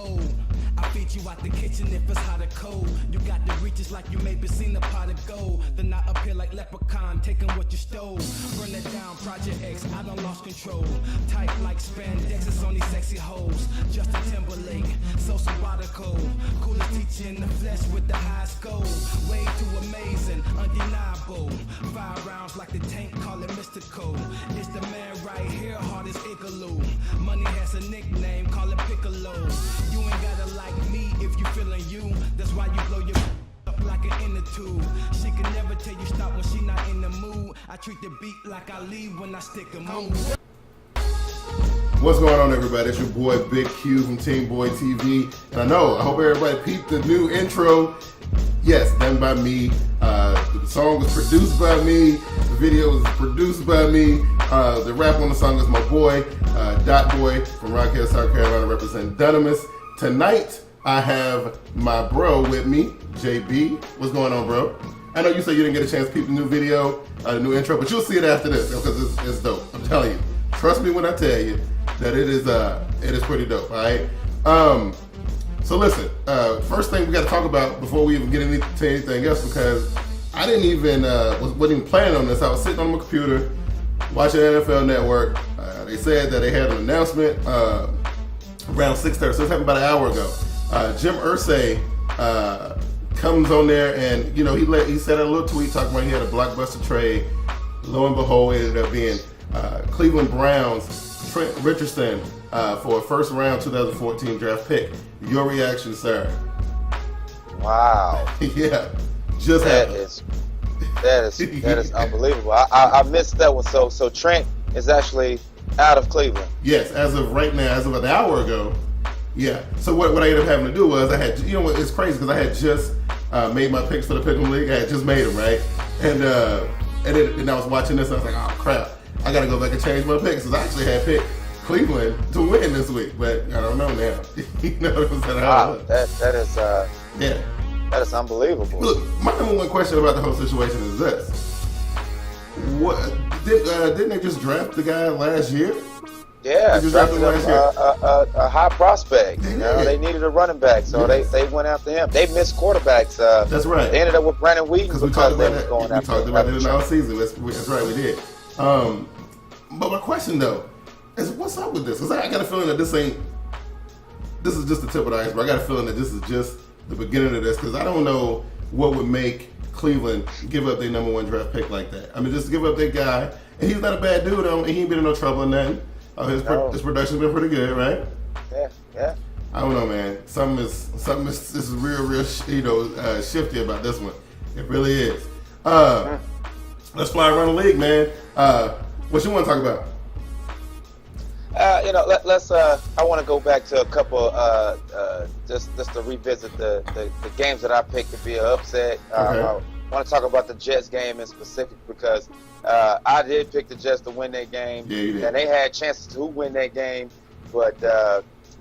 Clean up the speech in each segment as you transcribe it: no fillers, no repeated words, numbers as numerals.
old. I feed you out the kitchen if it's hot or cold. You got the reaches like you maybe seen a pot of gold. Then I appear like leprechaun, taking what you stole. Run it down, Project X, I done lost control. Tight like spandex, it's only sexy hoes. Justin Timberlake, so sabbatical. Coolest teacher in the flesh with the high skull. Way too amazing, undeniable. 5 rounds like the tank, call it mystical. It's the man right here, hard as Igloo. Money has a nickname, call it Piccolo. You ain't gotta like me if you feeling you. That's why you blow your up like an inner tube. She can never tell you stop when she not in the mood. I treat the beat like I leave when I stick a move. What's going on, everybody? It's your boy Bigg Q from TeamBoydTV, and I hope everybody peeped the new intro. Yes, done by me. The song was produced by me. The video was produced by me. The rap on the song is my boy, Dot Boy from Rockhead, South Carolina, representing Dunamis. Tonight, I have my bro with me, JB. What's going on, bro? I know you said you didn't get a chance to peep the new video, the new intro, but you'll see it after this because it's dope. I'm telling you. Trust me when I tell you that it is pretty dope. All right. So listen. First thing we got to talk about before we even get into anything else, because I didn't even wasn't even planning on this. I was sitting on my computer watching NFL Network. They said that they had an announcement around 6:30. So this happened about an hour ago. Jim Irsay comes on there, and you know he said a little tweet talking about he had a blockbuster trade. Lo and behold, it ended up being Cleveland Browns Trent Richardson for a first round 2014 draft pick. Your reaction, sir? Wow. Yeah, just that happened. That is unbelievable. I missed that one. So Trent is actually out of Cleveland. Yes, as of right now, as of an hour ago. Yeah. So what I ended up having to do was I had, you know what, it's crazy because I had just made my picks for the Pick'em League. I had just made them, right? And I was watching this and I was like, oh crap, I got to go back and change my picks because I actually had picked Cleveland to win this week, but I don't know now. You know what I'm saying? Wow, that is yeah. That is unbelievable. Look, my number one question about the whole situation is this: what didn't they just draft the guy last year? Yeah, drafted a high prospect. You know, they needed a running back, so they went after him. They missed quarterbacks. That's right. They ended up with Brandon Wheaton because we talked about they that. Going we talked about it in our season. That's right, we did. But my question though is, what's up with this? Because I got a feeling that this is just the tip of the iceberg. I got a feeling that this is just the beginning of this, because I don't know what would make Cleveland give up their number one draft pick like that. I mean, just give up their guy, and he's not a bad dude. He ain't been in no trouble or nothing. His production's been pretty good, right? Yeah. I don't know, man. Something is real, shifty about this one. It really is. Let's fly around the league, man. What you want to talk about? Let's. I want to go back to a couple. Just to revisit the games that I picked to be an upset. Okay. I want to talk about the Jets game in specific because I did pick the Jets to win that game. Yeah, you did. And they had chances to win that game, but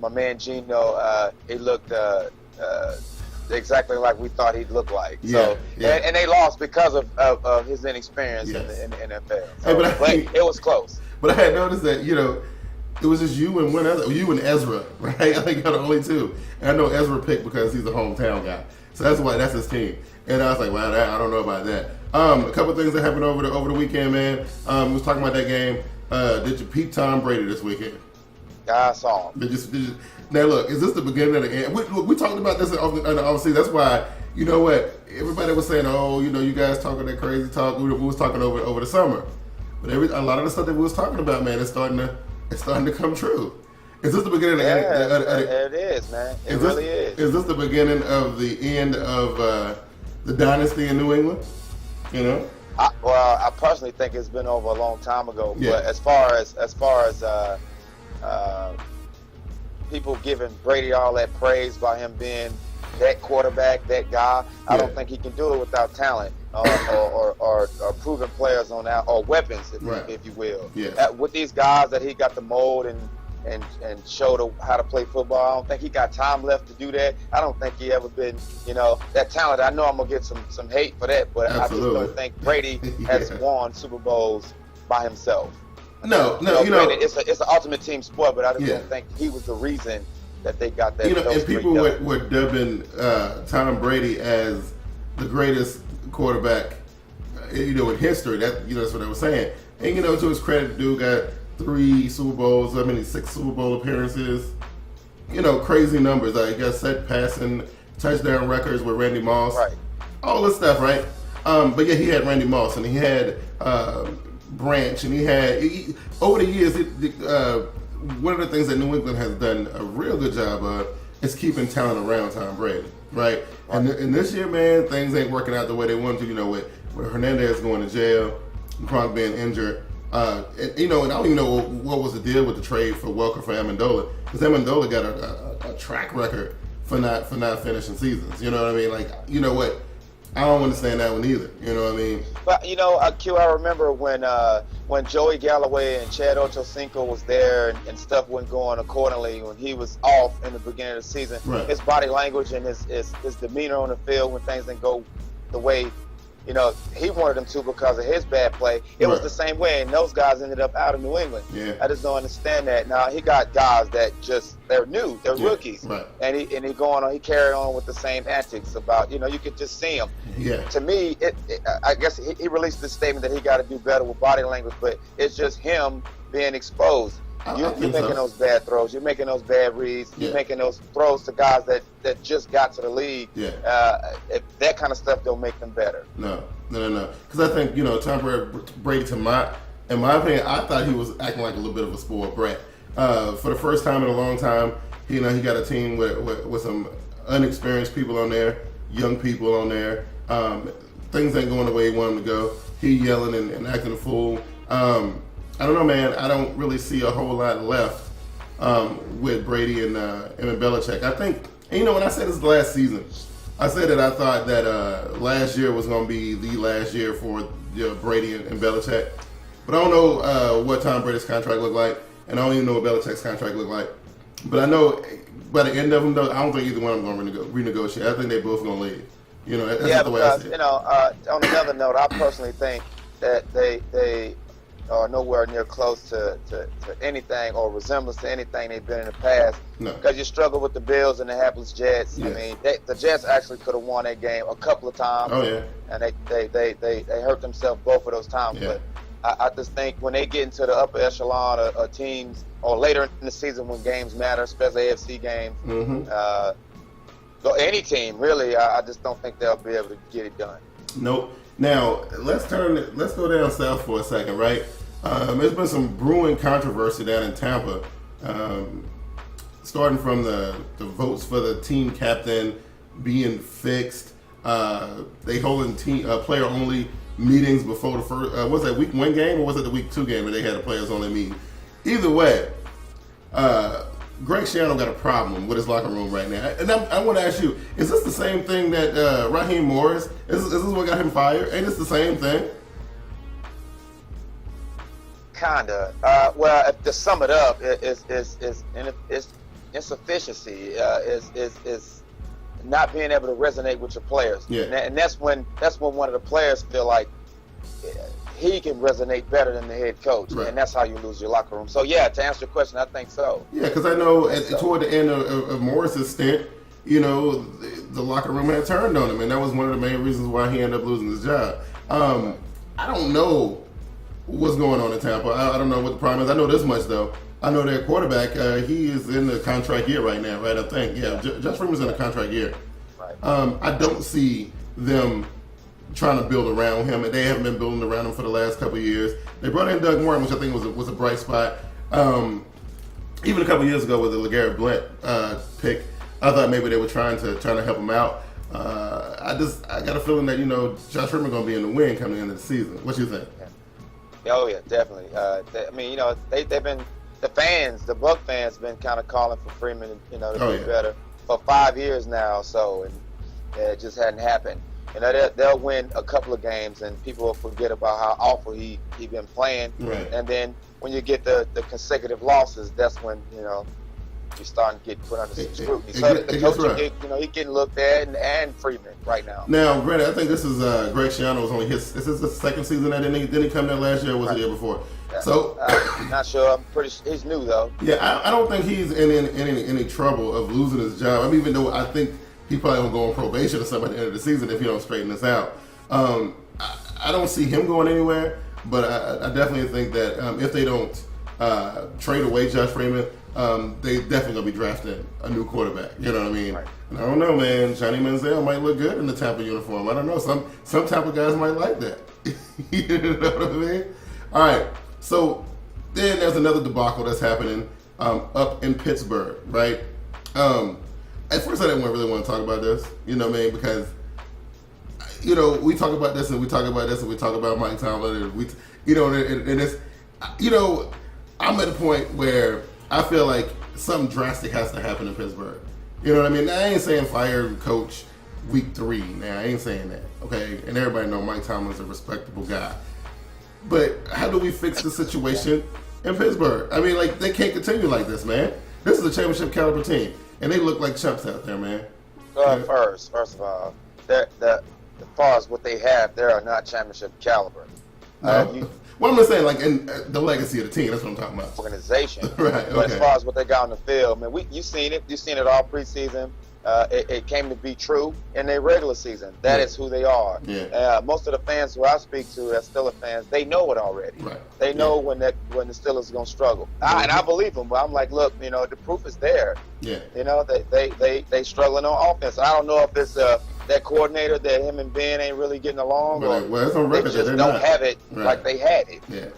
my man Gino, he looked exactly like we thought he'd look like. Yeah, so, yeah. And they lost because of his inexperience in the NFL. So, hey, but it was close. But I had noticed that, it was just you and you and Ezra, right? I think you're the only two. And I know Ezra picked because he's a hometown guy. So that's his team. And I was like, wow, I don't know about that. A couple of things that happened over the weekend, man. We was talking about that game. Did you peep Tom Brady this weekend? I saw him. Did you, now look, is this the beginning of the end? We talked about this in the offseason. That's why, you know what? Everybody was saying, oh, you guys talking that crazy talk. We was talking over the summer. But a lot of the stuff that we was talking about, man, it's starting to come true. Is this the beginning? It is, man. It really is. Is this the beginning of the end of the dynasty in New England? I personally think it's been over a long time ago. Yeah. But as far as people giving Brady all that praise by him being that quarterback, that guy, I don't think he can do it without talent or proven players on that, or weapons, if you will. Yeah. With these guys that he got to mold and show how to play football, I don't think he got time left to do that. I don't think he ever been, that talent. I know I'm gonna get some hate for that, but Absolutely. I just don't think Brady has won Super Bowls by himself. No, Granted, it's an ultimate team sport, but I just don't think he was the reason that they got that. And people were dubbing Tom Brady as the greatest quarterback, in history. That's what I was saying. And to his credit, the dude got 3 Super Bowls. 6 Super Bowl appearances. Crazy numbers. He got set passing touchdown records with Randy Moss. Right. All this stuff, right? But yeah, he had Randy Moss, and he had Branch, and he had over the years. One of the things that New England has done a real good job of is keeping talent around Tom Brady, right? And this year, man, things ain't working out the way they want to. With Hernandez going to jail, Gronk being injured, and I don't even know what was the deal with the trade for Welker for Amendola, because Amendola got a track record for not finishing seasons. You know what I mean? Like, you know what? I don't understand that one either. You know what I mean? But Q, I remember when Joey Galloway and Chad Ochocinco was there and stuff wasn't going accordingly when he was off in the beginning of the season. Right. His body language and his demeanor on the field when things didn't go the way he wanted them to because of his bad play. It was the same way, and those guys ended up out of New England. Yeah. I just don't understand that. Now he got guys that they're new, they're rookies, right. and he carried on with the same antics about you could just see him. Yeah. To me, I guess he released this statement that he got to do better with body language, but it's just him being exposed. You're making those bad throws. You're making those bad reads. You're making those throws to guys that just got to the league. Yeah. If that kind of stuff don't make them better. No. Because I think Tom Brady, in my opinion, I thought he was acting like a little bit of a spoiled brat. For the first time in a long time, he got a team with some unexperienced people on there, young people on there. Things ain't going the way he wanted them to go. He yelling and acting a fool. I don't know, man. I don't really see a whole lot left with Brady and Belichick. I think, when I said this last season, I said that I thought that last year was going to be the last year for Brady and Belichick. But I don't know what Tom Brady's contract looked like, and I don't even know what Belichick's contract looked like. But I know by the end of them, though, I don't think either one of them are going to renegotiate. I think they're both going to leave. That's the way I see it. On another note, I personally think that they are nowhere near close to anything or resemblance to anything they've been in the past. No. Because you struggle with the Bills and the hapless Jets. Yes. I mean, the Jets actually could have won that game a couple of times. Oh, yeah. And they hurt themselves both of those times. Yeah. But I just think when they get into the upper echelon of teams or later in the season when games matter, especially AFC games, any team, really, I just don't think they'll be able to get it done. Nope. Now, let's go down south for a second, right? There's been some brewing controversy down in Tampa, starting from the votes for the team captain being fixed. They holding player-only meetings before the first, was that week 1 game or was it the week 2 game where they had a players-only meeting? Either way, Greg Schiano got a problem with his locker room right now. And I want to ask you, is this the same thing that Raheem Morris, is this what got him fired? Ain't this the same thing? Kinda. Well, to sum it up, it's insufficiency. Is not being able to resonate with your players. Yeah. And that's when one of the players feel like he can resonate better than the head coach, right. And that's how you lose your locker room. So yeah, to answer your question, I think so. Yeah, because I know toward the end of Morris's stint, the locker room had turned on him, and that was one of the main reasons why he ended up losing his job. I don't know what's going on in Tampa. I don't know what the problem is. I know this much though. I know their quarterback. He is in the contract year right now, right? I think. Yeah, Josh Freeman's in the contract year. Right. I don't see them trying to build around him, and they haven't been building around him for the last couple of years. They brought in Doug Martin, which I think was a bright spot. Even a couple of years ago with the LeGarrette Blount pick, I thought maybe they were trying to help him out. I got a feeling that Josh Freeman going to be in the win coming into the season. What you think? Oh yeah, definitely. They've been the Buck fans, been kind of calling for Freeman, to be better for 5 years now. So, and it just hadn't happened. They'll win a couple of games, and people will forget about how awful he been playing. Right. And then when you get the consecutive losses, that's when you're starting to get put under some scrutiny. So the coach, he's getting looked at, and Freeman right now. Now, granted, I think this is Greg Schiano was only this is the second season that didn't he come there last year or was it the year before? So not sure. I'm pretty. He's new though. Yeah, I don't think he's in any trouble of losing his job. I mean, even though I think he probably won't go on probation or something at the end of the season if he don't straighten this out. I don't see him going anywhere, but I definitely think that if they don't trade away Josh Freeman, they definitely gonna be drafting a new quarterback. You know what I mean? Right. And I don't know, man. Johnny Manziel might look good in the Tampa uniform. I don't know. Some Tampa guys might like that. You know what I mean? All right. So then there's another debacle that's happening up in Pittsburgh, right? At first I didn't really want to talk about this, you know what I mean? Because, you know, we talk about this and we talk about this and we talk about Mike Tomlin and and it's, you know, I'm at a point where I feel like something drastic has to happen in Pittsburgh. You know what I mean? Now, I ain't saying fire coach week 3. Now, I ain't saying that, okay? And everybody know Mike Tomlin's a respectable guy. But how do we fix the situation in Pittsburgh? I mean, like, they can't continue like this, man. This is a championship caliber team, and they look like chumps out there, man. First of all, as far as what they have, they are not championship caliber. No. Well, I'm just saying, like, in the legacy of the team, that's what I'm talking about. Organization. Right, okay. But as far as what they got on the field, man, you've seen it. You've seen it all preseason. It came to be true in their regular season. That is who they are. Yeah. Most of the fans who I speak to, as Steelers fans, they know it already. Right. They know when the Steelers are going to struggle. And I believe them, but I'm like, look, you know, the proof is there. Yeah. You know, they struggling on offense. I don't know if it's that coordinator that him and Ben ain't really getting along, or it's on record they just don't have it like they had it. Yeah.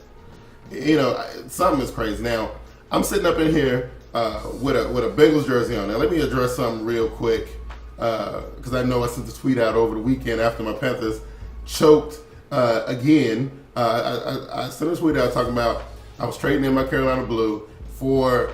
You know, something is crazy. Now, I'm sitting up in here with a Bengals jersey on. Now, let me address something real quick because I know I sent the tweet out over the weekend after my Panthers choked again. I sent a tweet out talking about I was trading in my Carolina blue for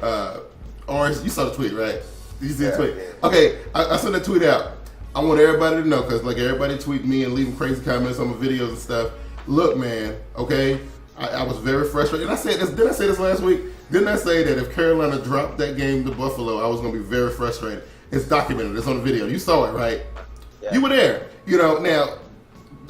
orange. You saw the tweet, right? You see the tweet? Yeah. Okay, I sent a tweet out. I want everybody to know, because like everybody tweet me and leaving crazy comments on my videos and stuff. Look, man, okay, I was very frustrated. And I said this, didn't I say this last week? Didn't I say that if Carolina dropped that game to Buffalo, I was going to be very frustrated? It's documented. It's on the video. You saw it, right? Yeah. You were there. You know, now,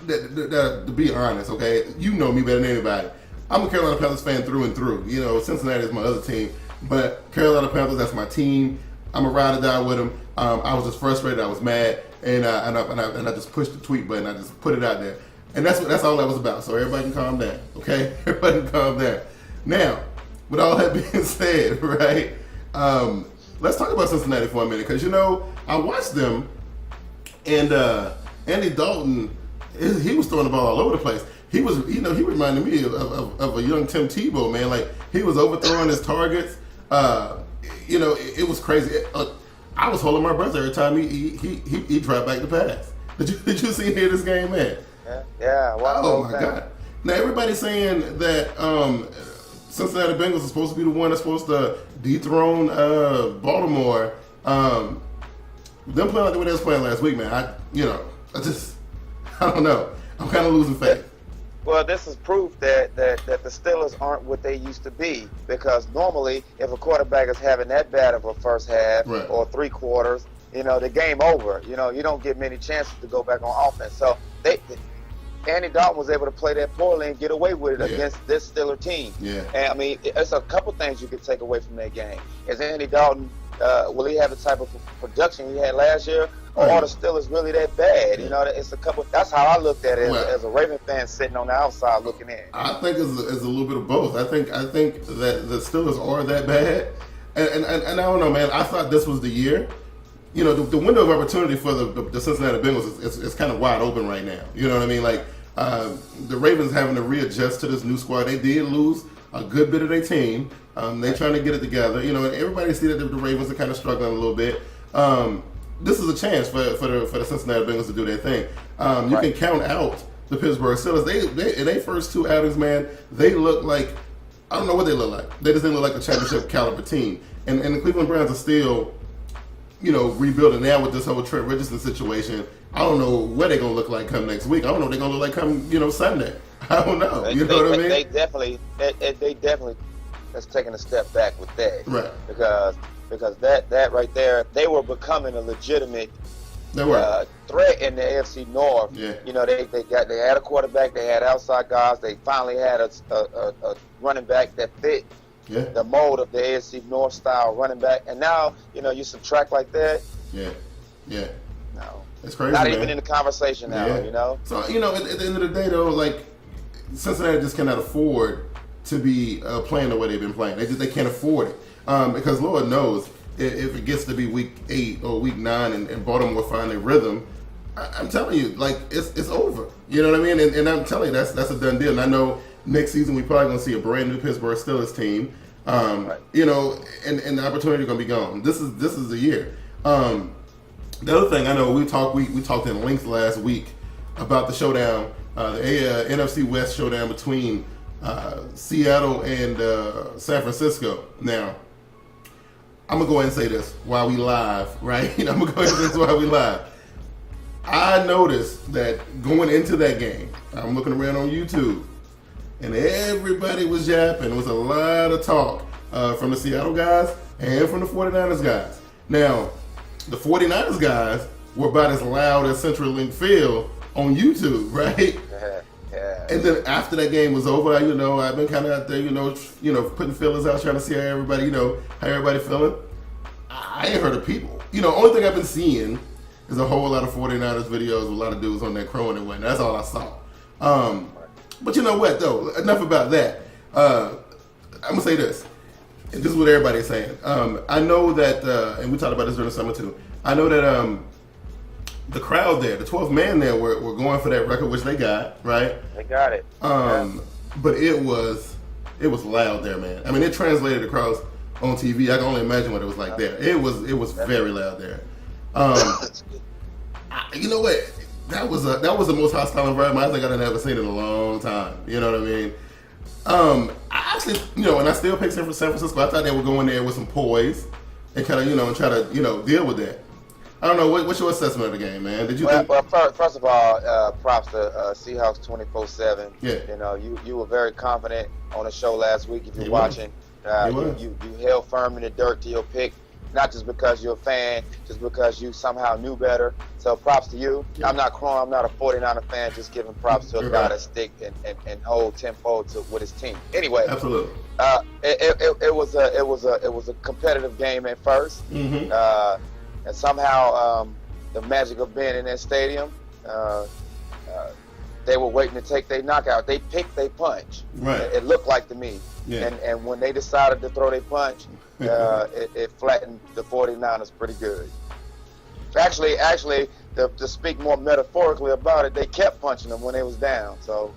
to be honest, okay, you know me better than anybody. I'm a Carolina Panthers fan through and through. You know, Cincinnati is my other team. But Carolina Panthers, that's my team. I'm a ride or die with them. I was just frustrated. I was mad. And I just pushed the tweet button. I just put it out there. And that's all that was about. So everybody can calm down, okay? Everybody can calm down. Now, with all that being said, right, let's talk about Cincinnati for a minute. Because, you know, I watched them, and Andy Dalton, he was throwing the ball all over the place. He was, you know, he reminded me of a young Tim Tebow, man. Like, he was overthrowing his targets. You know, it was crazy. I was holding my breath every time he dropped back the pass. Did you see this game, man? Yeah. Oh my God! Now everybody's saying that Cincinnati Bengals is supposed to be the one that's supposed to dethrone Baltimore. Them playing like the way they was playing last week, man. I don't know. I'm kind of losing faith. Well, this is proof that the Steelers aren't what they used to be, because normally if a quarterback is having that bad of a first half or 3 quarters, you know, the game over. You know, you don't get many chances to go back on offense. So Andy Dalton was able to play that poorly and get away with it against this Steeler team. Yeah. And I mean, it's a couple things you could take away from that game. Is Andy Dalton, will he have the type of production he had last year? Or are the Steelers really that bad? You know, it's a couple. That's how I looked at it as a Raven fan sitting on the outside looking in. I think it's a little bit of both. I think that the Steelers are that bad, and I don't know, man. I thought this was the year. You know, the window of opportunity for the Cincinnati Bengals is kind of wide open right now. You know what I mean? Like the Ravens having to readjust to this new squad. They did lose a good bit of their team. They trying to get it together. You know, and everybody see that the Ravens are kind of struggling a little bit. This is a chance for the Cincinnati Bengals to do their thing. You can count out the Pittsburgh Steelers. They in their first 2 outings, man, they look like, I don't know what they look like. They just didn't look like a championship caliber team. And the Cleveland Browns are still, you know, rebuilding now with this whole Trent Richardson situation. I don't know what they're gonna look like come next week. I don't know what they're gonna look like come, you know, Sunday. I don't know. You know what I mean? They definitely that's taking a step back with that. Right. Because that right there, they were becoming a legitimate threat in the AFC North. Yeah. You know, they had a quarterback, they had outside guys, they finally had a running back that fit the mold of the AFC North style running back, and now you subtract like that. Yeah. No, it's crazy. Not man. even in the conversation now. Yeah. So at the end of the day, though, like Cincinnati just cannot afford to be playing the way they've been playing. They can't afford it because Lord knows if it gets to be week 8 or week 9 and Baltimore find their rhythm, I'm telling you, like it's over. You know what I mean? And I'm telling you, that's a done deal. And I know next season we probably gonna see a brand new Pittsburgh Steelers team. Right. And the opportunity is gonna be gone. This is the year. The other thing I know we talked in length last week about the showdown, the NFC West showdown between Seattle and San Francisco. Now, I'm gonna go ahead and say this while we live, right? I'm gonna go ahead and say this while we live. I noticed that going into that game, I'm looking around on YouTube, and everybody was yapping. There was a lot of talk from the Seattle guys and from the 49ers guys. Now, the 49ers guys were about as loud as Central Link Field on YouTube, right? Yeah. And then after that game was over, I've been kind of out there, putting feelers out, trying to see how everybody, how everybody feeling. I ain't heard of people. Only thing I've been seeing is a whole lot of 49ers videos with a lot of dudes on there crowing and whatnot. That's all I saw. But you know what, though? Enough about that. I'm going to say this. And this is what everybody's saying. I know that, and we talked about this during the summer too, I know that the crowd there, the 12th man there, were going for that record, which they got, right? They got it. But it was loud there, man. I mean, it translated across on TV. I can only imagine what it was like there. It was very loud there. You know what? That was the most hostile environment I think I've ever seen in a long time. You know what I mean? I actually, and I still picked San Francisco. I thought they would go in there with some poise and kind of, and try to, deal with that. I don't know. What's your assessment of the game, man? Did you? Well, first of all, props to Seahawks 24/7. Yeah. You were very confident on the show last week. If you're watching, you held firm in the dirt to your pick. Not just because you're a fan, just because you somehow knew better. So props to you. Yeah. I'm not crowing. I'm not a 49er fan. Just giving props to a guy that stick and hold tempo with his team. Anyway, absolutely. It was a competitive game at first, and somehow the magic of being in that stadium, they were waiting to take their knockout. They picked their punch. Right. It looked like to me. Yeah. And when they decided to throw their punch, it flattened the 49ers pretty good. Actually, to speak more metaphorically about it, they kept punching them when they was down. So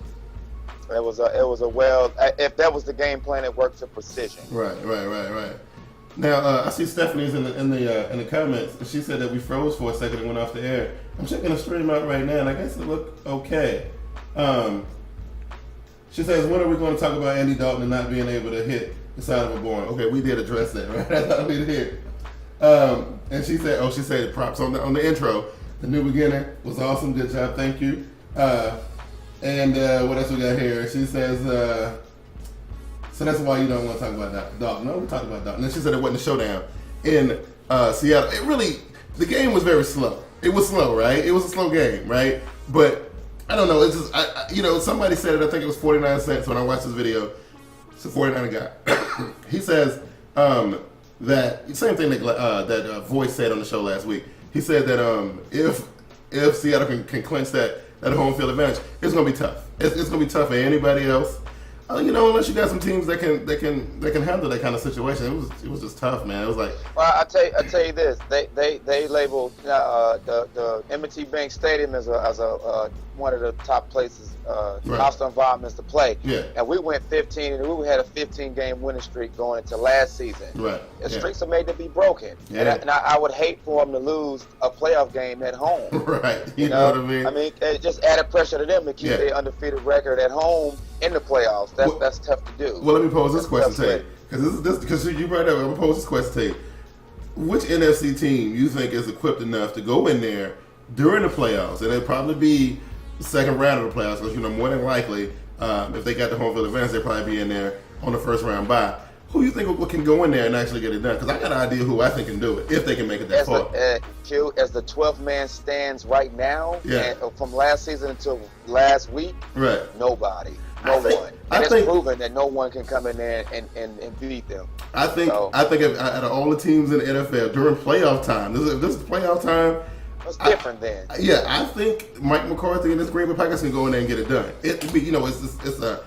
it was if that was the game plan, it worked to precision. Right. Now I see Stephanie's in the comments, and she said that we froze for a second and went off the air. I'm checking the stream out right now, and I guess it looked okay. She says, when are we going to talk about Andy Dalton and not being able to hit the side of a barn? Okay, we did address that, right? That's all we did here. And she said props on the intro. The new beginning was awesome. Good job. Thank you. And what else we got here? She says, so that's why you don't want to talk about Dalton. No, we talked about Dalton. And she said it wasn't a showdown in Seattle. The game was very slow. It was slow, right? It was a slow game, right? But I don't know. It's just, somebody said it. I think it was 49 cents when I watched this video. It's a 49 guy. He says that same thing that Voice said on the show last week. He said that if Seattle can clinch that home field advantage, it's gonna be tough. It's gonna be tough for anybody else. Unless you got some teams that can handle that kind of situation. It was just tough, man. It was like. Well, I tell you this. They labeled the M&T Bank Stadium as a one of the top places, hostile environments to play. Yeah. And we went 15, and we had a 15-game winning streak going into last season. Right. The streaks are made to be broken. Yeah. And I would hate for them to lose a playoff game at home. Right. You know what I mean? I mean, it just added pressure to them to keep their undefeated record at home in the playoffs. That's tough to do. Well, let me pose this question to you. Because you brought it up, I'm going to pose this question to you. Which NFC team you think is equipped enough to go in there during the playoffs? And it'll probably be the second round of the playoffs because, more than likely, if they got the home field advantage, they'll probably be in there on the first round bye. who you think can go in there and actually get it done? Because I got an idea who I think can do it if they can make it that far. Q, as the 12th man stands right now, and from last season until last week, right? Nobody, no one. And it's proven that no one can come in there and beat them. I think out of all the teams in the NFL during playoff time, this is playoff time. It's different then. Yeah, I think Mike McCarthy and his Green Bay Packers can go in there and get it done. It's a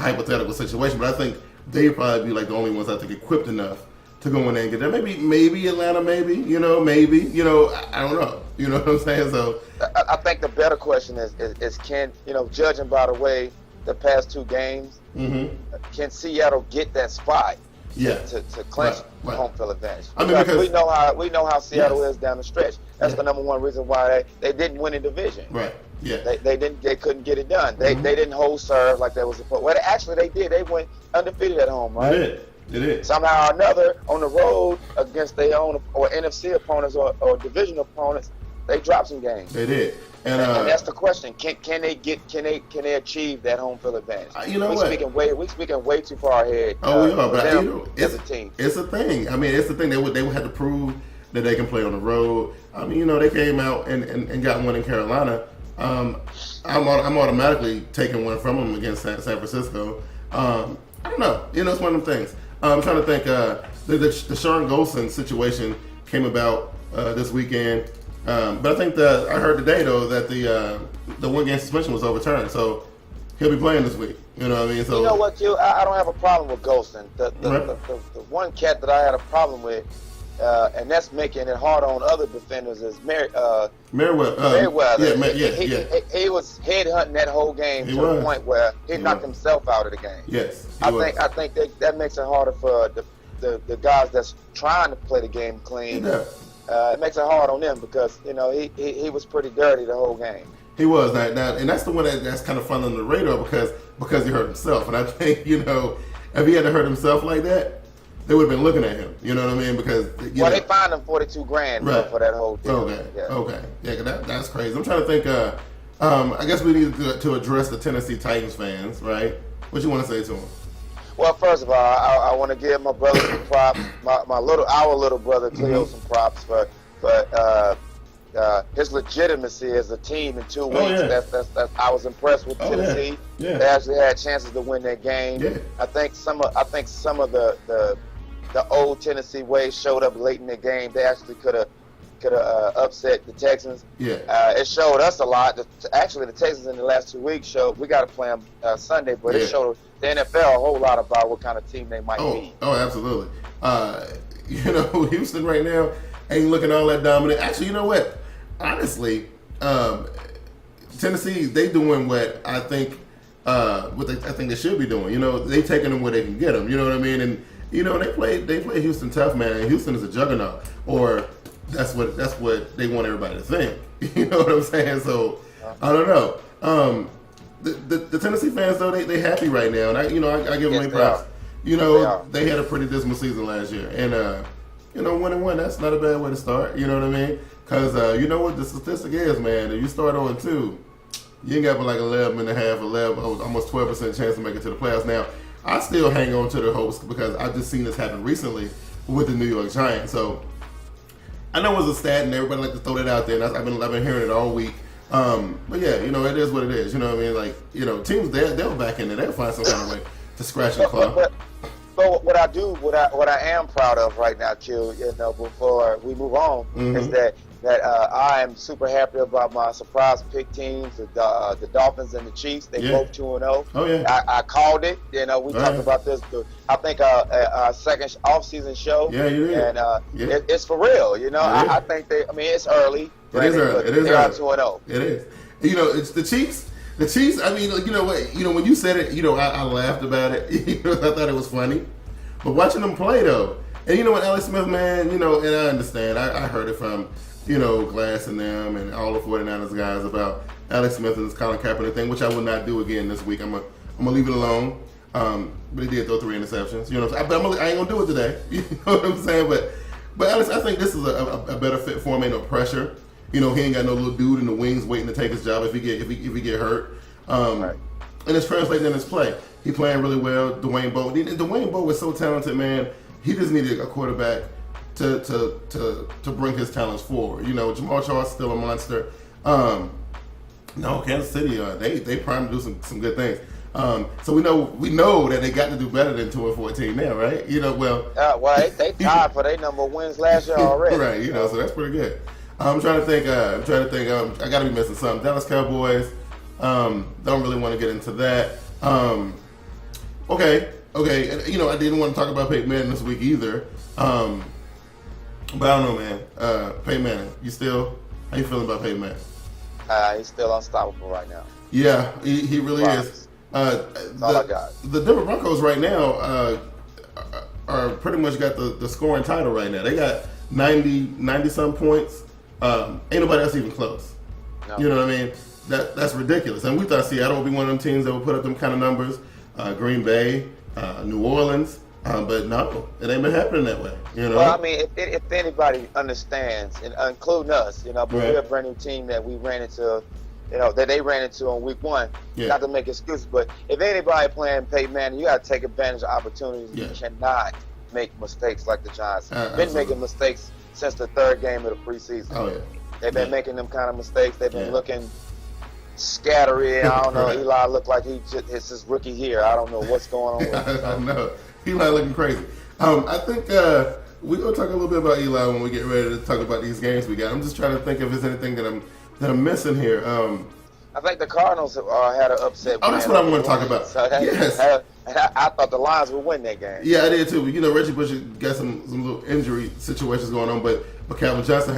hypothetical situation, but I think they'd probably be like the only ones I think equipped enough to go in there and get that. Maybe Atlanta, maybe. I don't know. You know what I'm saying? So I think the better question is can, judging by the way the past two games, can Seattle get that spot? Yeah. To clinch home field advantage. Because we know how Seattle is down the stretch. That's the number one reason why they didn't win a division. Right. Yeah. They couldn't get it done. They didn't hold serve like they was supposed. Well, actually they did. They went undefeated at home, right? They did. Somehow or another on the road against their own or NFC opponents or division opponents, they dropped some games. They did. And that's the question. Can they achieve that home field advantage? We're speaking way too far ahead. Oh, we are, but it's a team. It's a thing. It's the thing. They would have to prove that they can play on the road. They came out and got one in Carolina. I'm automatically taking one from them against San Francisco. I don't know. It's one of them things. I'm trying to think. The Sean Golson situation came about this weekend. But I think I heard today though that the one-game suspension was overturned, so he'll be playing this week. You know what I mean? So you know what, Q? I don't have a problem with Golson. The one cat that I had a problem with, and that's making it hard on other defenders, is Merriweather. He was headhunting that whole game to the point where he knocked himself out of the game. Yes, I think that makes it harder for the guys that's trying to play the game clean. Yeah. It makes it hard on them because he was pretty dirty the whole game. He was now, and that's the one that's kind of fun on the radar because he hurt himself. And I think if he had to hurt himself like that, they would have been looking at him. You know what I mean? Because they fined him $42,000 for that whole deal. Okay, yeah, that's crazy. I'm trying to think. I guess we need to address the Tennessee Titans fans, right? What you want to say to them? Well, first of all, I want to give my brother some props. Our little brother Cleo some props for his legitimacy as a team in 2 weeks. That's I was impressed with Tennessee. Yeah. They actually had chances to win that game. Yeah. I think some of the old Tennessee ways showed up late in the game. They actually could have upset the Texans. Yeah. It showed us a lot. Actually, the Texans in the last 2 weeks showed we got to play them Sunday, but it showed the NFL a whole lot about what kind of team they might be. Oh, absolutely. Houston right now ain't looking all that dominant. Actually, you know what? Honestly, Tennessee, they doing what I think I think they should be doing. They taking them where they can get them. You know what I mean? And they play Houston tough, man. And Houston is a juggernaut, or that's what they want everybody to think. You know what I'm saying? So I don't know. The Tennessee fans though, they happy right now, and I give them props. They had a pretty dismal season last year, and 1-1, that's not a bad way to start. You know what I mean? Because you know what the statistic is, man. If you start 0-2, you ain't got but like 11.5, almost 12% chance to make it to the playoffs. Now, I still hang on to the hopes because I've just seen this happen recently with the New York Giants. So I know it's a stat, and everybody like to throw that out there, and I've been hearing it all week. But yeah, it is what it is. You know what I mean? Like, teams they'll back in there. They'll find some kind of way to scratch and claw. But what I am proud of right now, Q, before we move on, is that I am super happy about my surprise pick teams, the Dolphins and the Chiefs. They both 2-0. Oh yeah. I called it. We talked about this. I think our second off-season show. Yeah, you did. And it's for real. I think it's early. It is early. It is they early. are 2-0. It is. It's the Chiefs. The Chiefs, I mean, when you said it, I laughed about it. I thought it was funny. But watching them play, though, and what, Alex Smith, man, and I understand. I heard it from, Glass and them and all the 49ers guys about Alex Smith and this Colin Kaepernick thing, which I will not do again this week. I'm gonna leave it alone. But he did throw 3 interceptions. You know what I'm saying? But I ain't gonna do it today. You know what I'm saying? But Alex, I think this is a better fit for him. Ain't no pressure. He ain't got no little dude in the wings waiting to take his job if he get hurt. Right. and it's translating in his play. He playing really well. Dwayne Bowe. Dwayne Bowe is so talented, man. He just needed a quarterback to bring his talents forward. You know, Jamal Charles is still a monster. No, Kansas City, they primed to do some good things. So we know that they got to do better than 2-14 now, right? You know, well, they tied for their number of wins last year already. Right, you know, so that's pretty good. I'm trying to think. I got to be missing something. Dallas Cowboys. Don't really want to get into that. Okay. And, you know, I didn't want to talk about Peyton Manning this week either. But I don't know, man. Peyton Manning, how you feeling about Peyton Manning? He's still unstoppable right now. Yeah, he really is. That's all I got. The Denver Broncos right now are pretty much got the scoring title right now. They got 90-some points. Ain't nobody else even close. No. You know what I mean? That's ridiculous. And we thought Seattle would be one of them teams that would put up them kind of numbers. Green Bay, New Orleans. But no, it ain't been happening that way. You know. Well, I mean, if anybody understands, and including us, you know, but we're a brand new team that we ran into, you know, that they ran into on week 1. Yeah. Not to make excuses, but if anybody playing Peyton Manning, you got to take advantage of opportunities. Yeah. You cannot make mistakes like the Giants. Been making mistakes since the 3rd game of the preseason. Oh yeah. They've been making them kind of mistakes. They've been looking scattery. I don't know. Eli looked like it's his rookie year. I don't know what's going on with him. I don't know. Eli looking crazy. I think we're gonna talk a little bit about Eli when we get ready to talk about these games we got. I'm just trying to think if there's anything that I'm missing here. I think the Cardinals had an upset. Oh, that's what I want to talk about. So yes. I thought the Lions would win that game. Yeah, I did too. You know, Reggie Bush got some little injury situations going on, but Calvin Johnson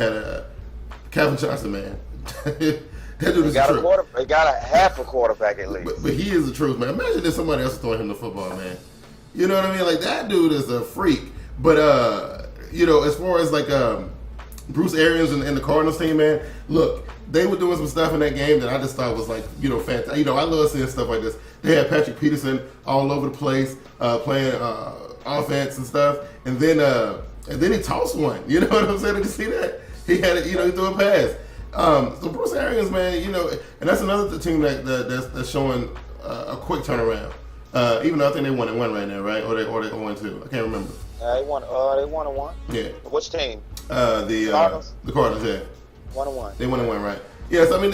man. That dude is the truth. He got a half a quarterback at least. But he is the truth, man. Imagine if somebody else throwing him the football, man. You know what I mean? Like, that dude is a freak. But, you know, as far as, like, Bruce Arians and the Cardinals team, man, look, they were doing some stuff in that game that I just thought was, like, you know, fantastic. You know, I love seeing stuff like this. They had Patrick Peterson all over the place playing offense and stuff. And then he tossed one. You know what I'm saying? Did you see that? He had it, you know, he threw a pass. So Bruce Arians, man, you know, and that's another team that's showing a quick turnaround. Even though I think they 1-1 right now, right? Or they 0-2. I can't remember. They won 1-1. Yeah. Which team? The Cardinals. Yeah. 1-1. They 1-1, right? Yes, I mean,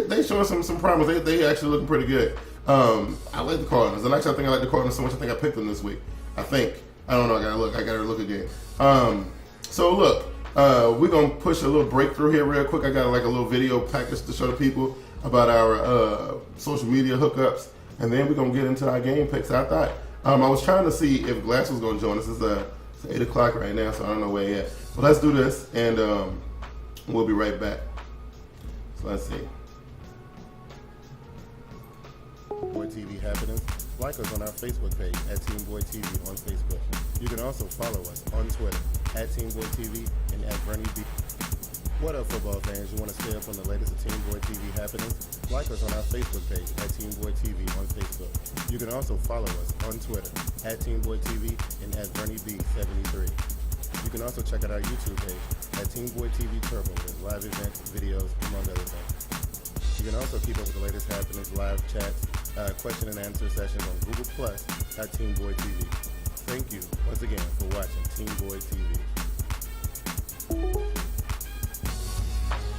they showing some promise. They actually looking pretty good. I like the Cardinals, and actually, I think I like the Cardinals so much. I think I picked them this week. I don't know. I gotta look again. So look. We're going to push a little breakthrough here real quick. I got like a little video package to show the people about our social media hookups, and then we're going to get into our game picks. I thought, I was trying to see if Glass was going to join us. It's 8 o'clock right now, so I don't know where yet. But let's do this, and we'll be right back. So let's see. TeamBoydTV happening. Like us on our Facebook page at TeamBoydTV on Facebook. You can also follow us on Twitter at TeamBoydTV and at Bernie B. What up, football fans? You want to stay up on the latest of TeamBoydTV happenings? Like us on our Facebook page at TeamBoydTV on Facebook. You can also follow us on Twitter at TeamBoydTV and at BernieB73. You can also check out our YouTube page at TeamBoydTV Turbo with live events, videos, among other things. You can also keep up with the latest happenings, live chats, question and answer sessions on Google Plus at TeamBoydTV. Thank you once again for watching TeamBoydTV.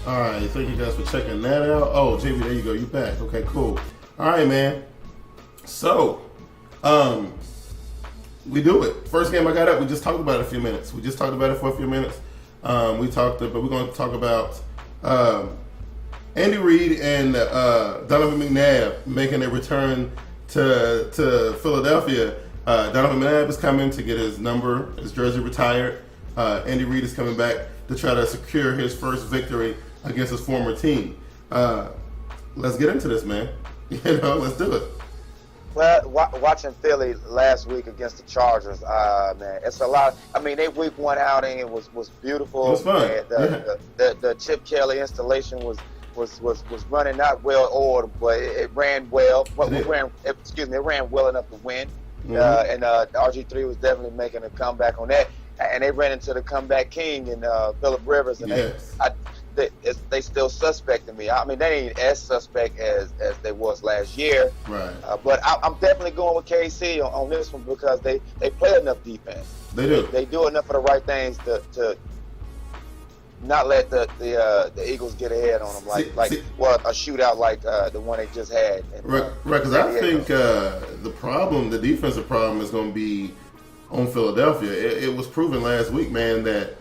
All right, thank you guys for checking that out. Oh, JB, there you go. You back? Okay, cool. All right, man. So, we do it. First game I got up. We just talked about it a few minutes. We just talked about it for a few minutes. But we're going to talk about Andy Reid and Donovan McNabb making a return to Philadelphia. Donovan McNabb is coming to get his jersey retired. Andy Reid is coming back to try to secure his first victory against his former team. Let's get into this, man. Let's do it. Well, watching Philly last week against the Chargers, man, it's a lot. I mean, their week 1 outing it was beautiful. It was fun. The Chip Kelly installation was running not well ordered, but it ran well. It ran well enough to win. Mm-hmm. And RG3 was definitely making a comeback on that. And they ran into the comeback king in Phillip Rivers. And yes. they still suspect to me. I mean, they ain't as suspect as they was last year. Right. But I'm definitely going with KC on this one because they play enough defense. They do. They do enough of the right things to not let the Eagles get ahead on them, a shootout like the one they just had. Right, because I think the defensive problem is going to be on Philadelphia. It was proven last week, man, that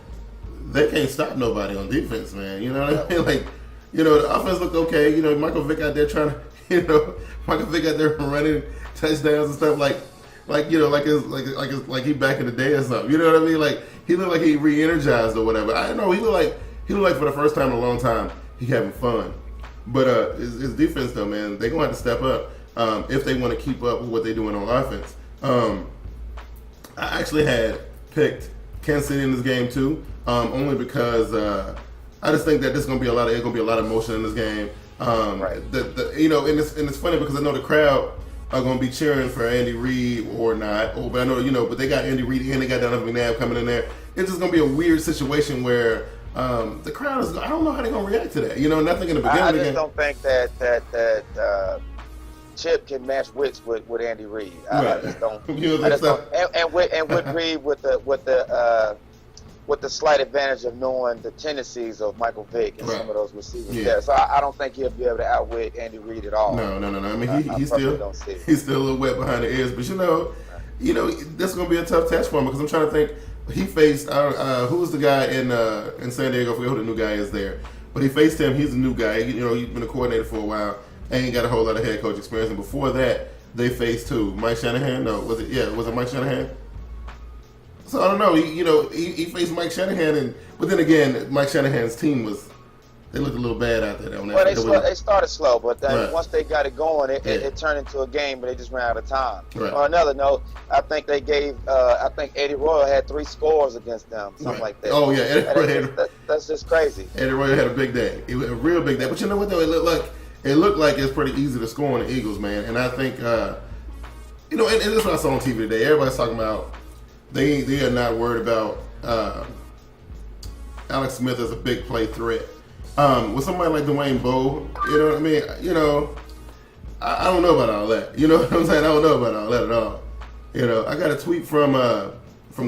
they can't stop nobody on defense, man. You know what I mean? Like, the offense looked okay. Michael Vick out there trying to, Michael Vick out there running touchdowns and stuff like he back in the day or something. You know what I mean? Like, he looked like he re-energized or whatever. I don't know. He looked like for the first time in a long time he having fun. But his defense though, man, they're gonna have to step up if they want to keep up with what they're doing on offense. I actually had picked Kansas City in this game too, only because I just think that there's gonna be a lot of emotion in this game. Right. And it's funny because I know the crowd are going to be cheering for Andy Reid or not. But I know, but they got Andy Reid and they got Donovan McNabb coming in there. It's just going to be a weird situation where the crowd is, I don't know how they're going to react to that. Nothing in the beginning of the game. I just don't think that Chip can match wits with Andy Reid. I just don't. And with Reid with the slight advantage of knowing the tendencies of Michael Vick and some of those receivers there. So I don't think he'll be able to outwit Andy Reid at all. No. I mean, he's still a little wet behind the ears. But, this is going to be a tough test for him because I'm trying to think. He faced, who was the guy in San Diego? I forget who the new guy is there. But he faced him. He's a new guy. He's been a coordinator for a while. Ain't got a whole lot of head coach experience. And before that, they faced who? Mike Shanahan? No, was it Mike Shanahan? So I don't know. He faced Mike Shanahan, but then again, Mike Shanahan's team they looked a little bad out there. Well, they started slow, but then once they got it going, it turned into a game, but they just ran out of time. Right. On another note, I think they gave. I think Eddie Royal had 3 scores against them, something like that. Oh yeah, Eddie Royal. That's just crazy. Eddie Royal had a big day. It was a real big day. But you know what though? It looked like it's pretty easy to score on the Eagles, man. And I think, and this is what I saw on TV today. Everybody's talking about. They are not worried about Alex Smith as a big play threat. With somebody like Dwayne Bowe, you know what I mean? I don't know about all that. You know what I'm saying? I don't know about all that at all. I got a tweet from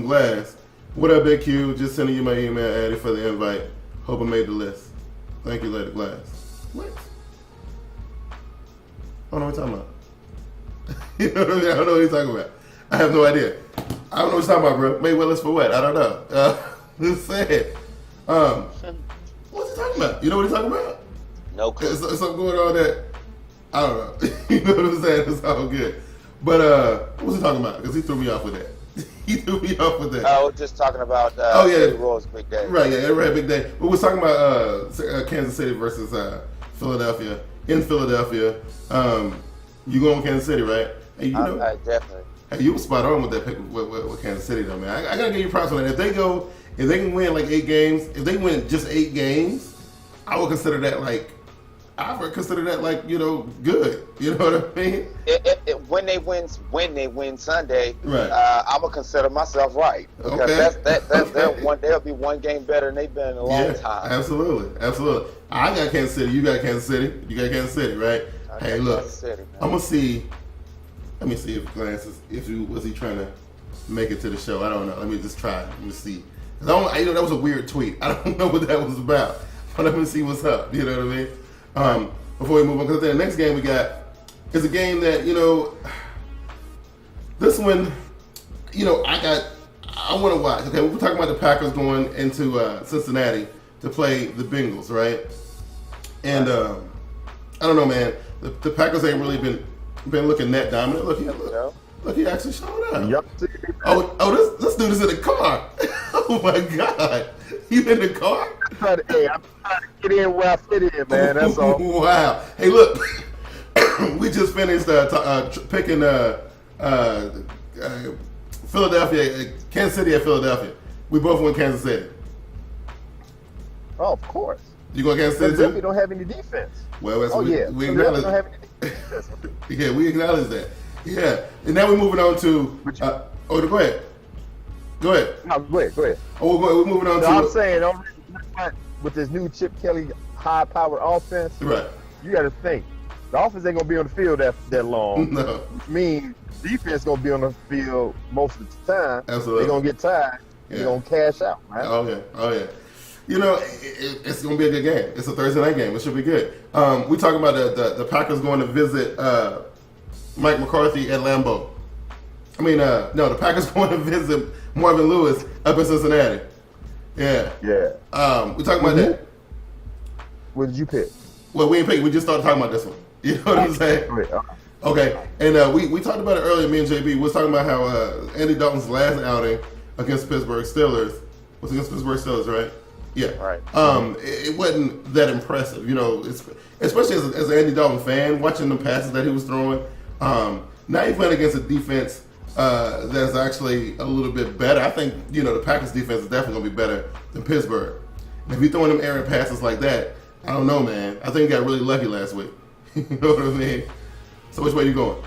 Glass. What up, Bigg Q? Just sending you my email, Addy, for the invite. Hope I made the list. Thank you, later, Glass. What? I don't know what you're talking about. You know what I mean? I don't know what he's talking about. I have no idea. I don't know what you're talking about, bro. Made Willis for what? I don't know. Just saying. What's he talking about? You know what he's talking about? No clue. There's something going on that I don't know. You know what I'm saying? It's all good. But what's he talking about? Because he threw me off with that. He threw me off with that. I was just talking about Eddie Royal's big day. Right, yeah, Eddie Royal's big day. But we're talking about Kansas City versus Philadelphia. In Philadelphia, you going with Kansas City, right? And I definitely. Hey, you were spot on with that pick with Kansas City, though, man. I gotta give you props on that. If they can win like 8 games, if they win just 8 games, I would consider that good. You know what I mean? When they win Sunday, right. I'm gonna consider myself right because they'll be 1 game better than they've been in a long time. Absolutely. I got Kansas City. You got Kansas City. You got Kansas City, right? Hey, look, I'm gonna see. Let me see if Glass was he trying to make it to the show? I don't know. Let me just try. Let me see. That was a weird tweet. I don't know what that was about. But let me see what's up. You know what I mean? Before we move on, because the next game we got is a game that this one, I want to watch. Okay, we're talking about the Packers going into Cincinnati to play the Bengals, right? And I don't know, man. The Packers ain't really been looking that dominant. Look, he actually showed up. Yep. Oh, this dude is in the car. Oh my God, you in the car? I'm trying to get in where I fit in, man. That's all. Wow. Hey, look, we just finished picking Philadelphia, Kansas City at Philadelphia. We both went Kansas City. Oh, of course. You going Kansas City too? We don't have any defense. Well, we acknowledge. Don't have any defense. Yeah, we acknowledge that. Yeah, and now we're moving on to. Go ahead. Go ahead. No, go ahead. Oh, we're moving on to. I'm saying, with this new Chip Kelly high-powered offense, Right. you got to think the offense ain't gonna be on the field that long. No. Which means defense gonna be on the field most of the time. Absolutely. They're gonna get tired. Yeah. They're gonna cash out, man. Oh yeah. You know, it's going to be a good game. It's a Thursday night game. It should be good. We talking about the Packers going to visit Mike McCarthy at Lambeau. I mean, no, the Packers going to visit Marvin Lewis up in Cincinnati. Yeah. Yeah. We talking about that. What did you pick? Well, we ain't pick. We just started talking about this one. You know what I'm saying? Okay. And we talked about it earlier. Me and JB we was talking about how Andy Dalton's last outing against Pittsburgh Steelers was against Pittsburgh Steelers, right? Yeah. Right. It wasn't that impressive, you know, especially as an Andy Dalton fan, watching the passes that he was throwing. Now you're playing against a defense that's actually a little bit better. I think, you know, the Packers defense is definitely going to be better than Pittsburgh. And if you're throwing them errant passes like that, I don't know, man. I think you got really lucky last week. You know what I mean? So which way you going?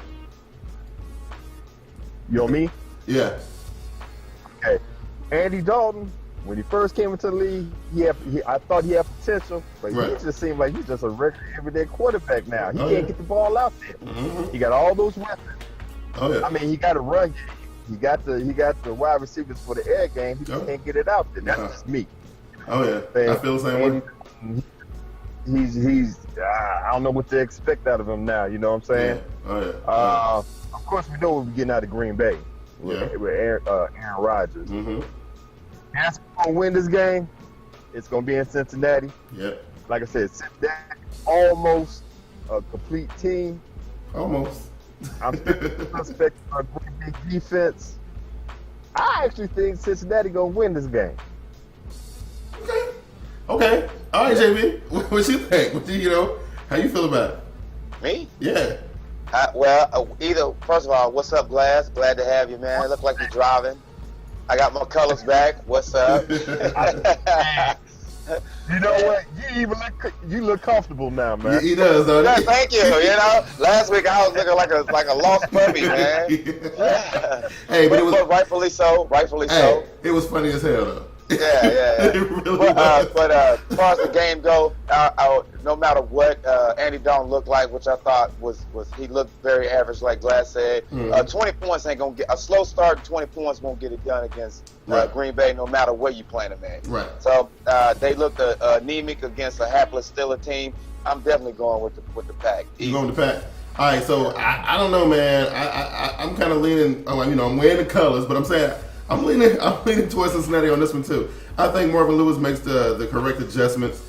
You on me? Yeah. Okay. Andy Dalton, when he first came into the league, I thought he had potential, but Right. he just seemed like he's just a regular, everyday quarterback now. He Oh, can't yeah. get the ball out there. Mhm. He got all those weapons. Oh, yeah. I mean, he got a run game. He got the wide receivers for the air game. He just Oh. can't get it out there. That's Uh-huh. just me. Oh, yeah. I feel the same way. He's I don't know what to expect out of him now. You know what I'm saying? Yeah. Oh, yeah. Of course, we know what we're getting out of Green Bay with Yeah. Aaron Rodgers. Mm-hmm. That's gonna win this game. It's gonna be in Cincinnati. Yeah. Like I said, Cincinnati almost a complete team. Almost. I'm suspecting a great big defense. I actually think Cincinnati gonna win this game. Okay. All right, JB. What you think? How you feel about it? Me? Yeah. Either, first of all, what's up, Glass? Glad to have you, man. Look like you're driving. I got my colors back. What's up? You know what? You look comfortable now, man. He does, though. Yeah, thank you. You know, last week I was looking like a lost puppy, man. Hey, but it was rightfully so. Rightfully so. It was funny as hell, though. Yeah. It really was. But as far as the game go, no matter what Andy Dalton looked like, which I thought was he looked very average, like Glass said. 20 points ain't gonna get a slow start. 20 points won't get it done against Right. Green Bay, no matter where you playing them at. Right. So they looked anemic against a hapless Steelers team. I'm definitely going with the Pack. You going to Pack? All right, so I don't know, man. I'm kind of leaning. I'm wearing the colors, but I'm saying I'm leaning towards Cincinnati on this one too. I think Marvin Lewis makes the correct adjustments.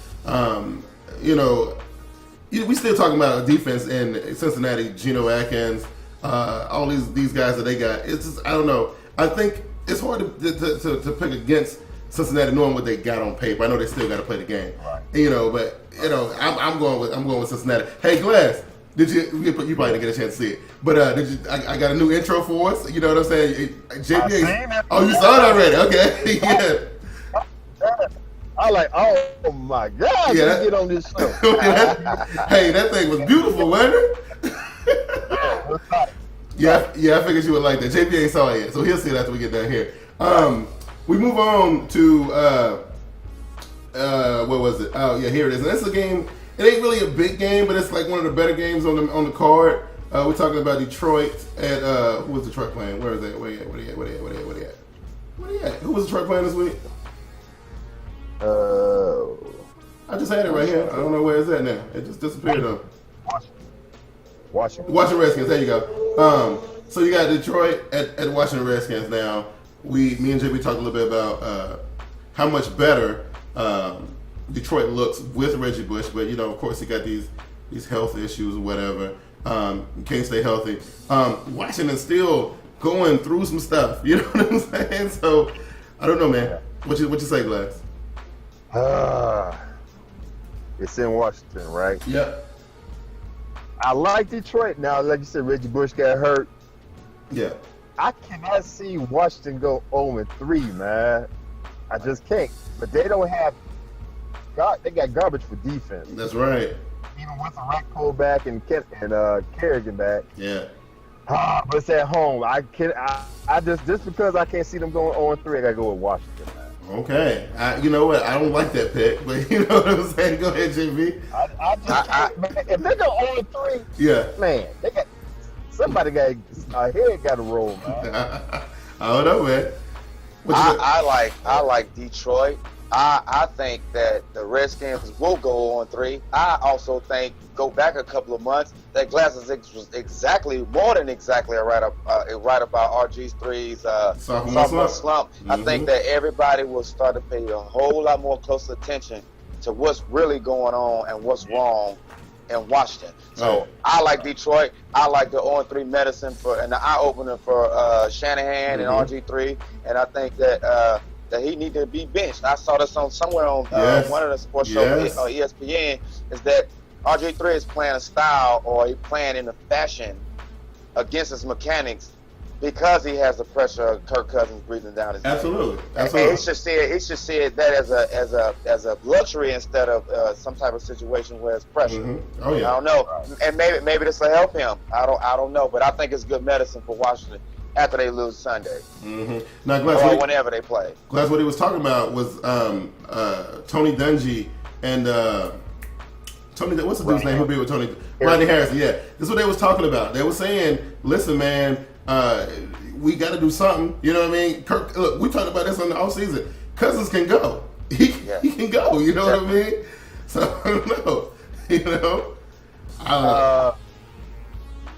We still talking about a defense in Cincinnati. Geno Atkins, all these guys that they got. It's just, I don't know. I think it's hard to pick against Cincinnati knowing what they got on paper. I know they still got to play the game. Right. I'm going with Cincinnati. Hey, Glass. You probably didn't get a chance to see it, but I got a new intro for us. You know what I'm saying? JPA. Oh, you saw it already? Okay. Yeah. I like, oh my God, Yeah. get on this show. Hey, that thing was beautiful, wasn't it? Yeah, I figured you would like that. JP ain't saw it yet, so he'll see it after we get down here. We move on to what was it? Oh yeah, here it is. And it's a game. It ain't really a big game, but it's like one of the better games on the card. We're talking about Detroit at who was Detroit playing? Where is that? Where they at? Who was Detroit playing this week? I just had it right here. I don't know where it's at now. It just disappeared though. Washington Redskins. There you go. So you got Detroit at Washington Redskins now. Me and JB talked a little bit about how much better Detroit looks with Reggie Bush, but of course he got these health issues or whatever. Can't stay healthy. Washington's still going through some stuff. You know what I'm saying? So I don't know, man. What you say, Glass? It's in Washington, right? Yep. I like Detroit. Now, like you said, Reggie Bush got hurt. Yeah. I cannot see Washington go 0-3, man. I just can't. But they don't have they got garbage for defense. That's right. Even with the right pullback and Kerrigan back. Yeah. But it's at home. I just because I can't see them going 0-3, I gotta go with Washington, man. Okay. You know what? I don't like that pick, but you know what I'm saying? Go ahead, JB. I just can't, man. If they go 0-3, Yeah. man, somebody got a head got to roll, man. I don't know, man. I like Detroit. I think that the Redskins will go on 3. I also think, go back a couple of months, that Glasses was exactly, more than exactly right about RG3's sophomore slump. Mm-hmm. I think that everybody will start to pay a whole lot more close attention to what's really going on and what's wrong in Washington. So I like Detroit. I like the 0-3 medicine and the eye opener for Shanahan and RG3, and I think that he need to be benched. I saw this on somewhere on one of the sports shows on ESPN. Is that RG3 is playing a style, or he playing in a fashion against his mechanics because he has the pressure of Kirk Cousins breathing down his neck. Absolutely. And he should see it that as a luxury instead of some type of situation where it's pressure. Mm-hmm. Oh yeah. I don't know, and maybe this will help him. I don't know, but I think it's good medicine for Washington after they lose Sunday. Mm-hmm. Now, Glass, whenever they play. Glass, what he was talking about was Tony Dungy and Tony. What's the dude's name? Who be with Tony? Rodney Harrison. Yeah, this is what they was talking about. They were saying, "Listen, man, we got to do something." You know what I mean? Kirk, look, we talked about this on the off season. Cousins can go. He can go. You know what I mean? So I don't know. You know, I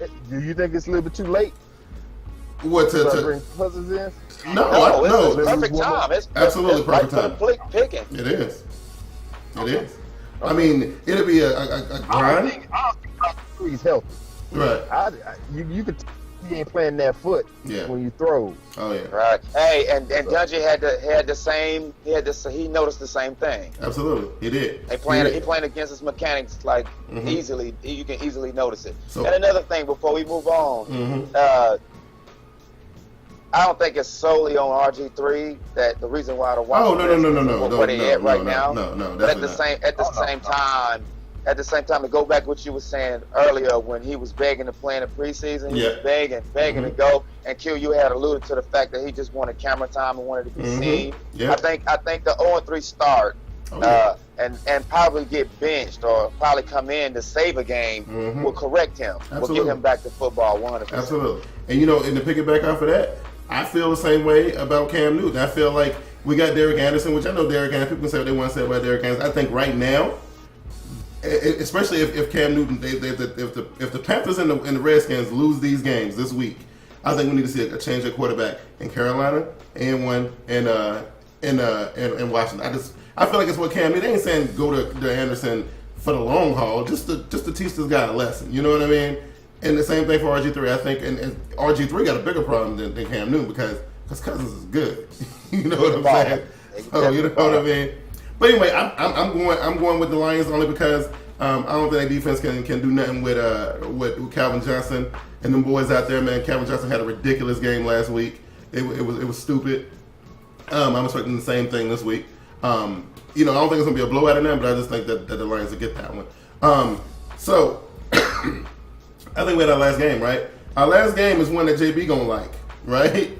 don't know. Do you think it's a little bit too late? What to bring Cousins in? No. It's perfect time. It's absolutely perfect time. Picking. It is. It is. I mean, it'll be a grind. I don't think he's healthy. Right. You could. He ain't playing that foot when you throw. Oh yeah. Right. Hey, and Dungy had the same. He noticed the same thing. Absolutely, he did. He playing against his mechanics like easily. You can easily notice it. So, and another thing before we move on, I don't think it's solely on RG3 that the reason why the Washington no, where they at right now. No, but at the same time, to go back to what you were saying earlier, when he was begging to play in the preseason, he was begging to go. And Q, you had alluded to the fact that he just wanted camera time and wanted to be seen. Yeah. I think the 0-3 start and probably get benched or probably come in to save a game will correct him. Absolutely. Will get him back to football 100%. Absolutely. And you know, and to pick it back off of that, I feel the same way about Cam Newton. I feel like we got Derek Anderson, which I know Derek Anderson, people can say what they want to say about Derek Anderson. I think right now, especially if Cam Newton, if the Panthers and the Redskins lose these games this week, I think we need to see a change at quarterback in Carolina and one in Washington. I feel like it's what Cam Newton. They ain't saying go to Anderson for the long haul, just to teach this guy a lesson. You know what I mean? And the same thing for RG3. I think, and RG3 got a bigger problem than Cam Newton because Cousins is good. You know what I'm saying? So you know what I mean? But anyway, I'm going with the Lions only because I don't think that defense can do nothing with Calvin Johnson and them boys out there, man. Calvin Johnson had a ridiculous game last week. It was stupid. I'm expecting the same thing this week. You know, I don't think it's gonna be a blowout of them, but I just think that the Lions will get that one. So I think we had our last game, right? Our last game is one that JB gonna like, right?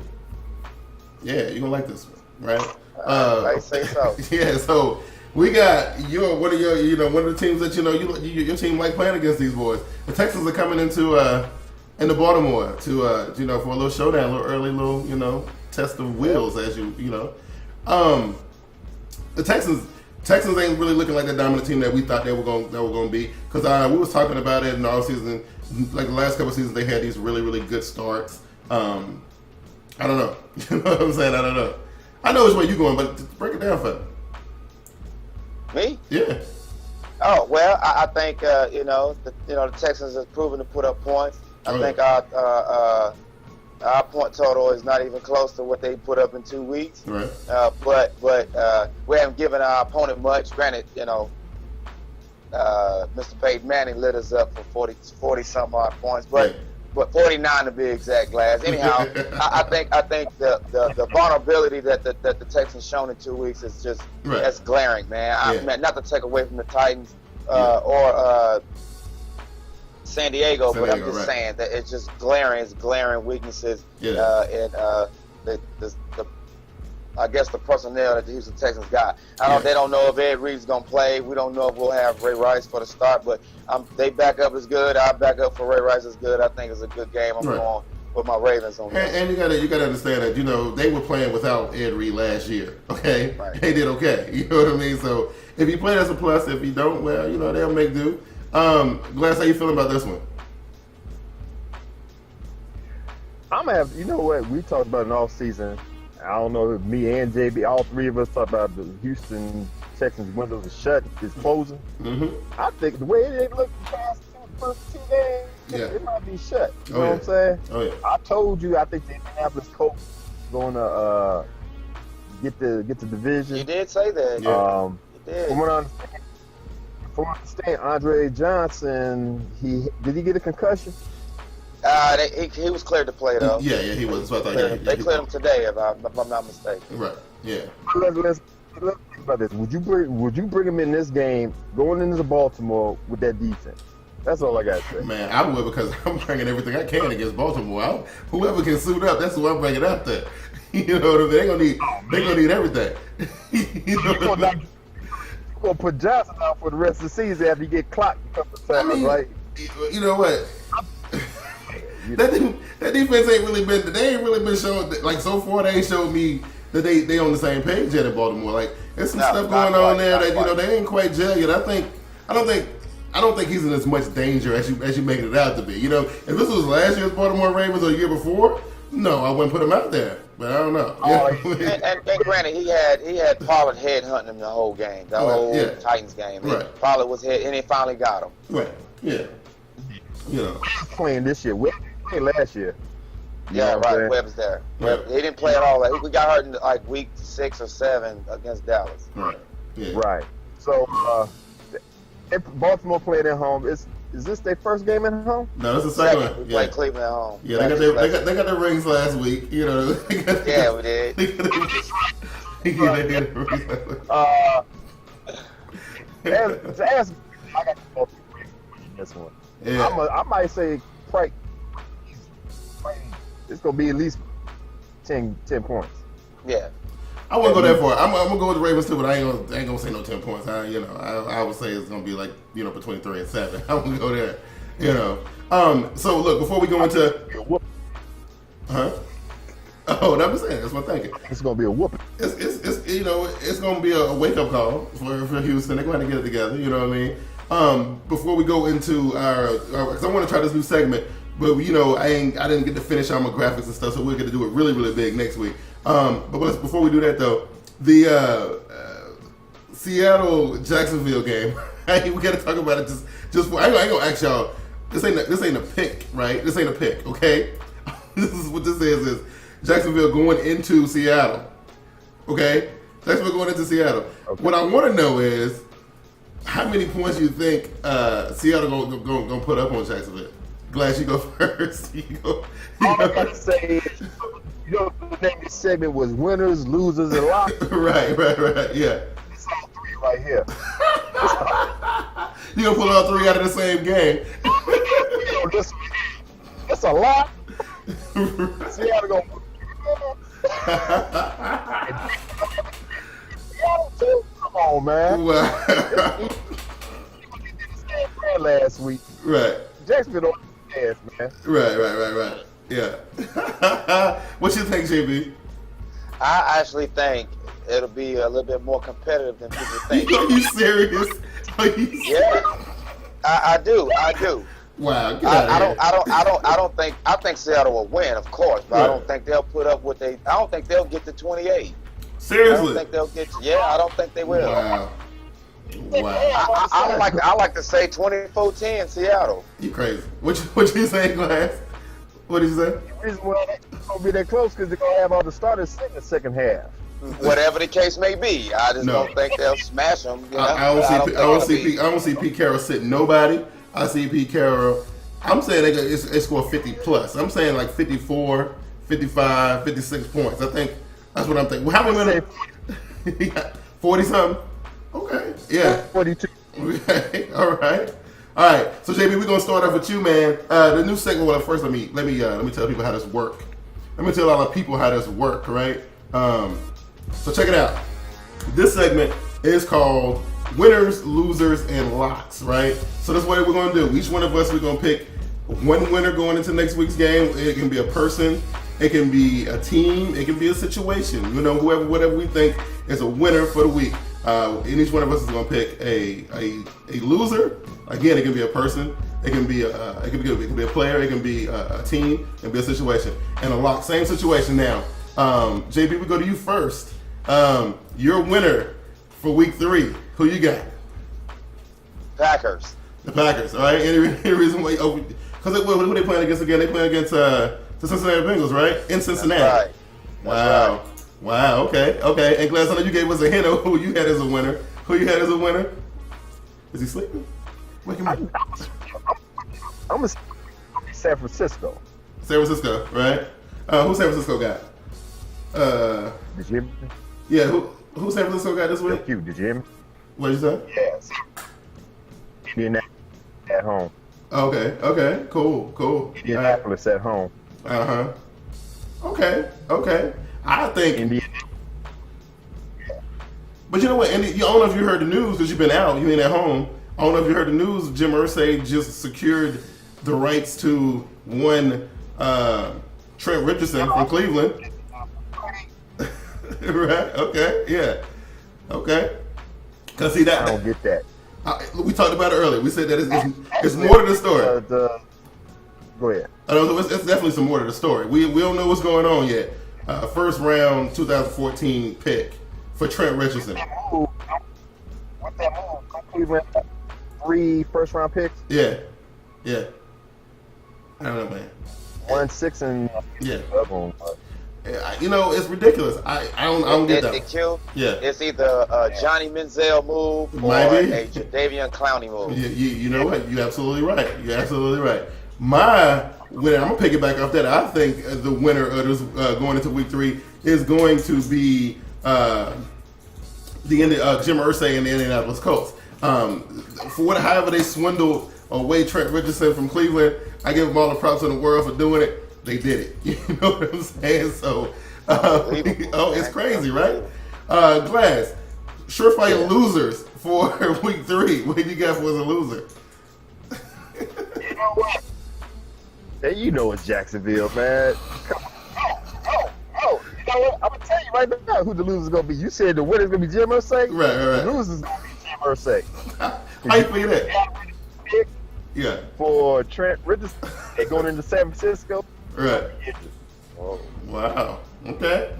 Yeah, you gonna like this one, right? I say so. Yeah, so we got one of the teams that your team like playing against these boys. The Texans are coming into Baltimore to for a little showdown, a little early test of wheels, as you know. The Texans ain't really looking like the dominant team that we thought they were going to be, because we was talking about it in the offseason. Like the last couple of seasons, they had these really, really good starts. I don't know. You know what I'm saying? I don't know. I know which way you're going, but break it down for me. Me? Yeah. Oh well, I think the Texans have proven to put up points. I think our point total is not even close to what they put up in 2 weeks. Right. But we haven't given our opponent much. Granted, Mr. Peyton Manning lit us up for 40 some odd points, but 49 to be exact, Glass. Anyhow, I think the vulnerability that the Texans shown in 2 weeks is just that's glaring, man. Not to take away from the Titans or San Diego, but I'm just saying that it's just glaring. It's glaring weaknesses. The I guess, the personnel that the Houston Texans got. They don't know if Ed Reed's going to play. We don't know if we'll have Ray Rice for the start, but they back up is good. Our backup for Ray Rice is good. I think it's a good game. I'm going with my Ravens on that. And you gotta understand that, they were playing without Ed Reed last year, okay? Right. They did okay, you know what I mean? So if you play, that's a plus. If you don't, well, they'll make do. Glass, how you feeling about this one? I'm gonna have, you know what, we talked about it all season. I don't know if me and JB, all three of us talked about the Houston Texans windows is shut, it's closing. Mm-hmm. I think the way it looked the past first 2 games, it might be shut. You know what I'm saying? Oh yeah. I told you I think the Indianapolis Colts going to get the division. You did say that. Yeah. You did. From what I understand, Andre Johnson, did he get a concussion? He was cleared to play though. Yeah, he was. So I thought, they cleared him today, if I'm not mistaken. Right. Yeah. Let's think about this. Would you bring him in this game, going into Baltimore with that defense? That's all I got to say. Man, I would, because I'm bringing everything I can against Baltimore. Whoever can suit up, that's who I'm bringing out there. You know what I mean? They're gonna need everything. You're gonna put Johnson out for the rest of the season after you get clocked a couple of times, right? You know what? That defense ain't really been showing. Like, so far, they ain't showed me that they on the same page yet in Baltimore. Like, there's some stuff going on there that they ain't quite gel yet. I don't think he's in as much danger as you make it out to be. If this was last year's Baltimore Ravens or the year before, no, I wouldn't put him out there. But I don't know. And granted, he had Pollard head hunting him the whole game, the whole Titans game. Right. Pollard was head, and he finally got him. Right. Yeah. Playing this year. We played last year. Yeah, right. Webb's there. Yeah. He didn't play at all. We got hurt in like week 6 or 7 against Dallas. Right. Yeah. Right. So Baltimore played at home. Is this their first game at home? No, this is the second one. We played Cleveland at home. Yeah, they got their rings last week. We did. They did the rings last week. I got this one. Yeah. I might say it's gonna be at least 10 points. Yeah. I wouldn't go that far. I'm gonna go with the Ravens too, but I ain't gonna say no 10 points. I would say it's gonna be like between 3 and 7. I wouldn't go there. So look, before we go into, oh, I'm saying that's what I'm thinking. It's gonna be a whooping. It's gonna be a wake up call for Houston. They're going to get it together. You know what I mean? Before we go into our because I want to try this new segment, but I didn't get to finish all my graphics and stuff, so we're gonna do it really, really big next week. But before we do that though, the Seattle-Jacksonville game, we got to talk about it. Just I ain't gonna ask y'all. This ain't a pick, right? This ain't a pick, okay? This is what this is Jacksonville going into Seattle, okay? Jacksonville going into Seattle. Okay. What I want to know is how many points you think Seattle gonna put up on Jacksonville. Glass, you go first. All I gotta say is, the name of this segment was winners, losers, and losers. Right, yeah. It's all 3 right here. You gonna pull all 3 out of the same game? That's a lot. Seattle gonna Seattle too. Come on, man. Wow. Last week. Right. Jacksonville don't ass, man. Right. Yeah. What you think, JB? I actually think it'll be a little bit more competitive than people think. Are you serious? Yeah, I do. Wow. I think Seattle will win, of course, but I don't think they'll put up what I don't think they'll get to 28. Seriously? I don't think they'll get. I don't think they will. Wow. I like to say 24-10 Seattle. You crazy? What you say, Glass? What did you say? The reason why it's gonna be that close because they're gonna have all the starters in the second half. Whatever the case may be, I just don't think they'll smash them. I don't see Pete Carroll sitting nobody. I see Pete Carroll. I'm saying they score 50 plus. I'm saying like 54, 55, 56 points. I think that's what I'm thinking. Well, how many minutes? 40 something. Okay. Yeah. 42. Okay. All right. So JB, we're gonna start off with you, man. The new segment. Well, first let me tell people how this work. Let me tell all the people how this work, right? So check it out. This segment is called Winners, Losers, and Locks, right? So that's what we're going to do. Each one of us, we're going to pick one winner going into next week's game. It can be a person, it can be a team, it can be a situation. You know, whatever we think is a winner for the week. And each one of us is going to pick a loser. Again, it can be a person, it can be a player, it can be a team, it can be a situation. And a lock, same situation now. JB, we go to you first. Your winner for week 3. Who you got? Packers. The Packers. All right. Any reason why? Because who are they playing against again? They playing against the Cincinnati Bengals, right? In Cincinnati. That's right. Wow. Right. Wow. Okay. And Glass, I know you gave us a hint of who you had as a winner. Who you had as a winner? Is he sleeping? Wake him up. I'm a San Francisco. San Francisco, right? Who San Francisco got? Did you hear me? Yeah. Who San Francisco got this week? Bigg Q, did you hear me? What did you say? Yes. Indianapolis at home. Okay. Cool. Indianapolis at home. Okay. I think. Indiana. But you know what? And I don't know if you heard the news because you've been out. You ain't at home. I don't know if you heard the news. Jim Irsay just secured the rights to one Trent Richardson from Cleveland. Right? Okay. Yeah. Okay. Cause see that I don't get that. We talked about it earlier. We said that it's more to the story. Go ahead. It's definitely some more to the story. We don't know what's going on yet. First round 2014 pick for Trent Richardson. With that move, Cleveland 3 first round picks. Yeah. I don't know, man. 1, 6, and yeah. But You know, it's ridiculous. I don't get that. Bigg Q, Yeah. It's either a Johnny Manziel move or Might be. a Jadeveon Clowney move. You know what? You're absolutely right. My winner, I'm gonna pick it back off that. I think the winner of this going into week 3 is going to be Jim Irsay and the Indianapolis Colts. However they swindled away Trent Richardson from Cleveland, I give them all the props in the world for doing it. They did it. You know what I'm saying? So, it's crazy, right? Glass, surefire losers for week 3. What you got for as a loser? you know what? Hey, you know it's Jacksonville, man. Oh. You know what? I'm gonna tell you right now who the loser's gonna be. You said the winner's gonna be Jim Irsay. Right. The loser's gonna be Jim Irsay. How you feel that? Yeah. For Trent Richardson, they're going into San Francisco. Right. Oh. Wow. Okay.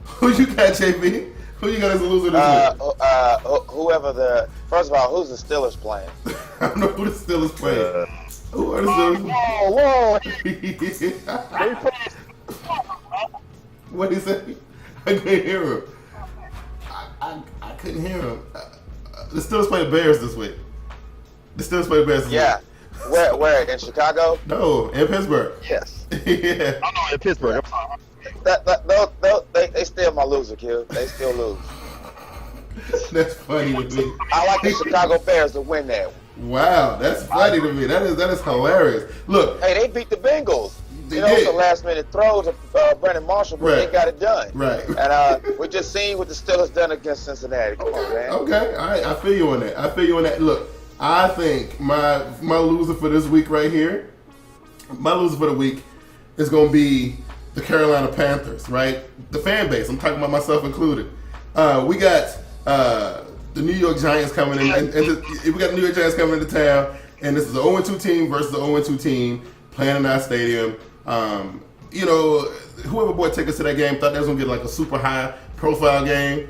Who you got, JB? Who you got as a loser this week? Whoever first of all, who's the Steelers playing? I don't know who the Steelers playing. Who are the Steelers? Whoa. They play. What did he say? I couldn't hear him. I couldn't hear him. The Steelers play the Bears this week. Yeah. Where? In Chicago? No, in Pittsburgh. Yes. Yeah. I know in Pittsburgh. I'm sorry. They still my loser, kid. They still lose. That's funny to me. I like the Chicago Bears to win that. Wow, that's funny to me. That is hilarious. Look. Hey, they beat the Bengals. They It was did. a last minute throw to Brandon Marshall, but Right. they got it done. Right. And we just seen what the Steelers done against Cincinnati. Come on, man. Okay, all right. I feel you on that. Look, I think my loser for this week right here, my loser for the week is going to be the Carolina Panthers, right? The fan base. I'm talking about myself included. We got the New York Giants coming in. And we got the New York Giants coming into town, and this is an 0-2 team versus an 0-2 team playing in our stadium. You know, whoever bought tickets to that game thought that was going to get like a super high profile game.